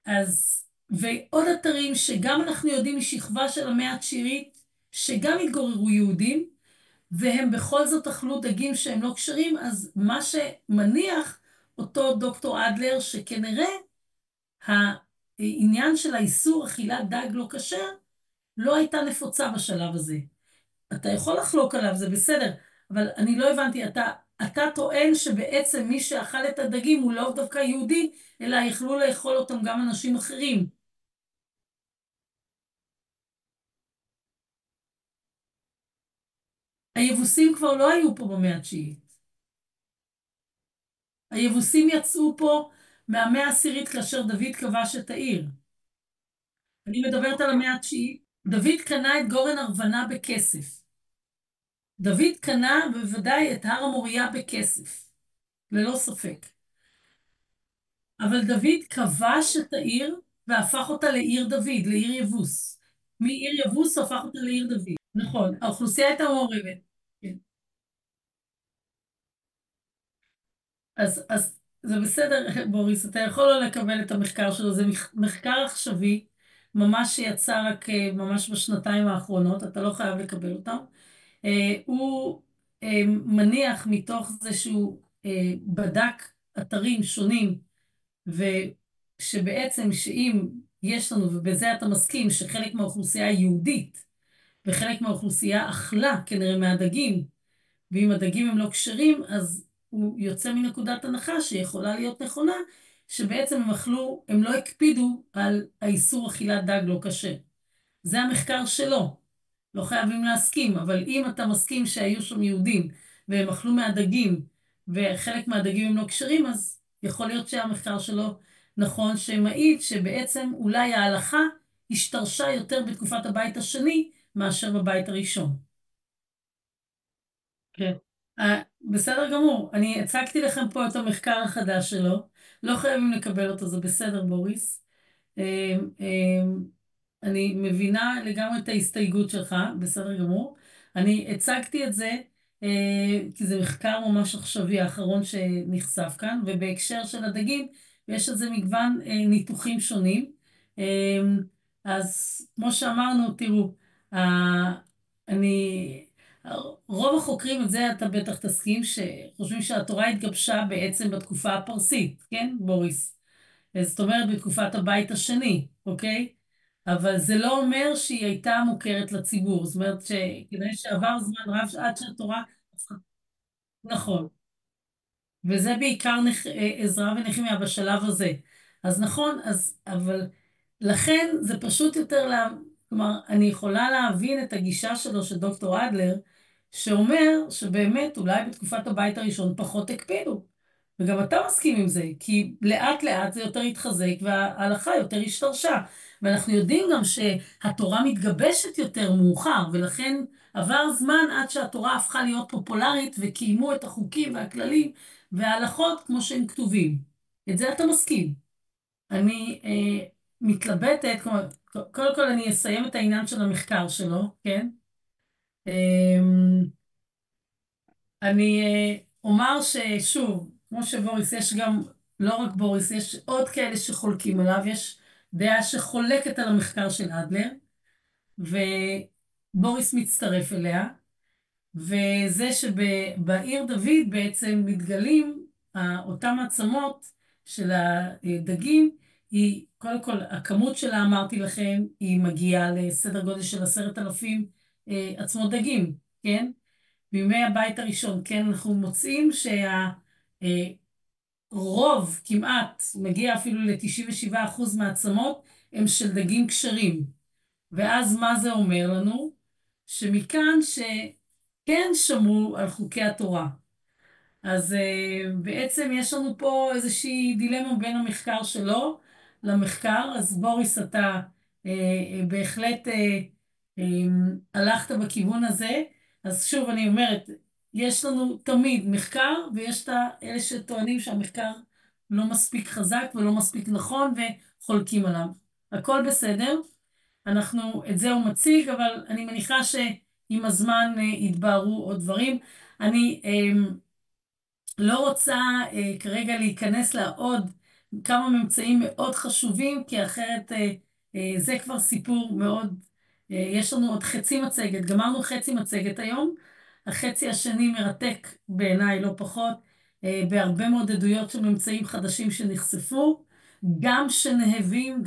אז, ועוד אתרים שגם אנחנו יודעים משכבה של המאה התשיעית, שגם התגוררו יהודים, והם בכל זאת אכלו דגים שהם לא כשרים, אז מה שמניח אותו דוקטור אדלר, שכנראה העניין של האיסור אכילת דג לא כשר, לא הייתה נפוצה בשלב הזה. אתה יכול לחלוק עליו, זה בסדר, אבל אני לא הבנתי, אתה טוען שבעצם מי שאכל את הדגים הוא לא דווקא יהודי, אלא יכלו לאכול אותם גם אנשים אחרים. היבוסים כבר לא היו פה במאה התשיעית. היבוסים יצאו פה מהמאה העשירית כאשר דוד כבש את העיר. אני מדברת על המאה התשיעית. דוד קנה את גורן ארוונה בכסף. דוד קנה בוודאי את הר המוריה בכסף, ללא ספק. אבל דוד כבש את העיר והפך אותה לעיר דוד, לעיר יבוס. מעיר יבוס הפך אותה לעיר דוד. נכון, האוכלוסייה הייתה מעורבת. כן. אז זה בסדר, בוריס, אתה יכול לא לקבל את המחקר שלו, זה מחקר עכשווי, ממש שיצא רק ממש בשנתיים האחרונות, אתה לא חייב לקבל אותם. הוא מניח מתוך זה שהוא בדק אתרים שונים, ושבעצם שאם יש לנו, ובזה אתה מסכים, שחלק מהאוכלוסייה היהודית, וחלק מהאוכלוסייה אכלה כנראה מהדגים, ואם הדגים הם לא כשרים, אז הוא יוצא מנקודת הנחה שיכולה להיות נכונה, שבעצם הם אכלו, הם לא הקפידו על האיסור אכילת דג לא כשר. זה המחקר שלו. לא חייבים להסכים, אבל אם אתה מסכים שהיו שם יהודים, והם אכלו מהדגים, וחלק מהדגים הם לא כשרים, אז יכול להיות שהמחקר שלו נכון, שמעיד שבעצם אולי ההלכה השתרשה יותר בתקופת הבית השני, מאשר בבית הראשון. כן. בסדר גמור, אני הצגתי לכם פה את המחקר החדש שלו, לא חייבים לקבל אותו, זה בסדר בוריס. אני מבינה לגמרי את ההסתייגות שלך, בסדר גמור. אני הצגתי את זה, כי זה מחקר ממש עכשווי האחרון שנחשף כאן, ובהקשר של הדגים, יש על זה מגוון ניתוחים שונים. אז כמו שאמרנו, תראו, אני... רוב החוקרים, את זה אתה בטח תסכים, שחושבים שהתורה התגבשה בעצם בתקופה הפרסית, כן, בוריס? זאת אומרת, בתקופת הבית השני, אוקיי? אבל זה לא אומר שהיא הייתה מוכרת לציבור. זאת אומרת שכנראה שעבר זמן רב עד שהתורה... נכון. וזה בעיקר עזרא ונחמיה בשלב הזה. אז נכון, אבל לכן זה פשוט יותר, כלומר, אני יכולה להבין את הגישה שלו של דוקטור אדלר, שאומר שבאמת אולי בתקופת הבית הראשון פחות הקפידו. וגם אתה מסכים עם זה, כי לאט לאט זה יותר התחזק וההלכה יותר השתרשה. ואנחנו יודעים גם שהתורה מתגבשת יותר מאוחר, ולכן עבר זמן עד שהתורה הפכה להיות פופולרית וקיימו את החוקים והכללים וההלכות כמו שהם כתובים. את זה אתה מסכים. אני מתלבטת, כלומר, קודם כל אני אסיים את העניין של המחקר שלו, כן? אני אומר ששוב, כמו שבוריס, יש גם, לא רק בוריס, יש עוד כאלה שחולקים עליו, יש דעה שחולקת על המחקר של אדלר, ובוריס מצטרף אליה, וזה שבעיר דוד בעצם מתגלים אותם עצמות של הדגים, היא, קודם כל, הכמות שלה, אמרתי לכם, היא מגיעה לסדר גודל של 10,000 עצמות דגים, כן? בימי הבית הראשון, כן, אנחנו מוצאים שהרוב כמעט מגיע אפילו ל-97% מהעצמות הם של דגים כשרים. ואז מה זה אומר לנו? שמכאן שכן שמרו על חוקי התורה. אז בעצם יש לנו פה איזושהי דילמה בין המחקר שלו למחקר, אז בוריס אתה בהחלט הלכת בכיוון הזה, אז שוב אני אומרת, יש לנו תמיד מחקר ויש את אלה שטוענים שהמחקר לא מספיק חזק ולא מספיק נכון וחולקים עליו. הכל בסדר, את זה הוא מציג, אבל אני מניחה שעם הזמן יתבהרו עוד דברים. אני לא רוצה כרגע להיכנס לעוד כמה ממצאים מאוד חשובים, כי אחרת זה כבר סיפור מאוד, יש לנו עוד חצי מצגת, גמרנו חצי מצגת היום, החצי השני מרתק בעיניי לא פחות, בהרבה מאוד עדויות של ממצאים חדשים שנחשפו, גם שנהבים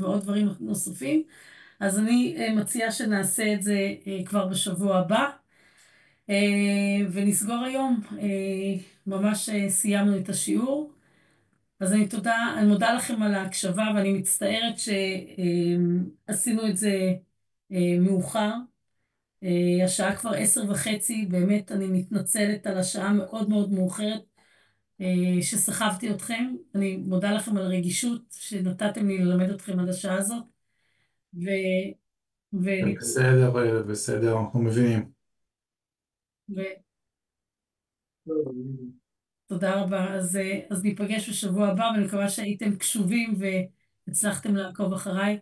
ועוד דברים נוספים, אז אני מציעה שנעשה את זה כבר בשבוע הבא. ונסגור היום, ממש סיימנו את השיעור. אז אני מודה לכם על ההקשבה, ואני מצטערת שעשינו את זה מאוחר. השעה כבר 10:30, באמת אני מתנצלת על השעה מאוד מאוד מאוחרת שסחבתי אתכם. אני מודה לכם על הרגישות שנתתם לי ללמד אתכם עד השעה הזאת. בסדר, בסדר, אנחנו מבינים. תודה רבה. אז ניפגש בשבוע הבא, ואני מקווה שהייתם קשובים והצלחתם לעקוב אחריי.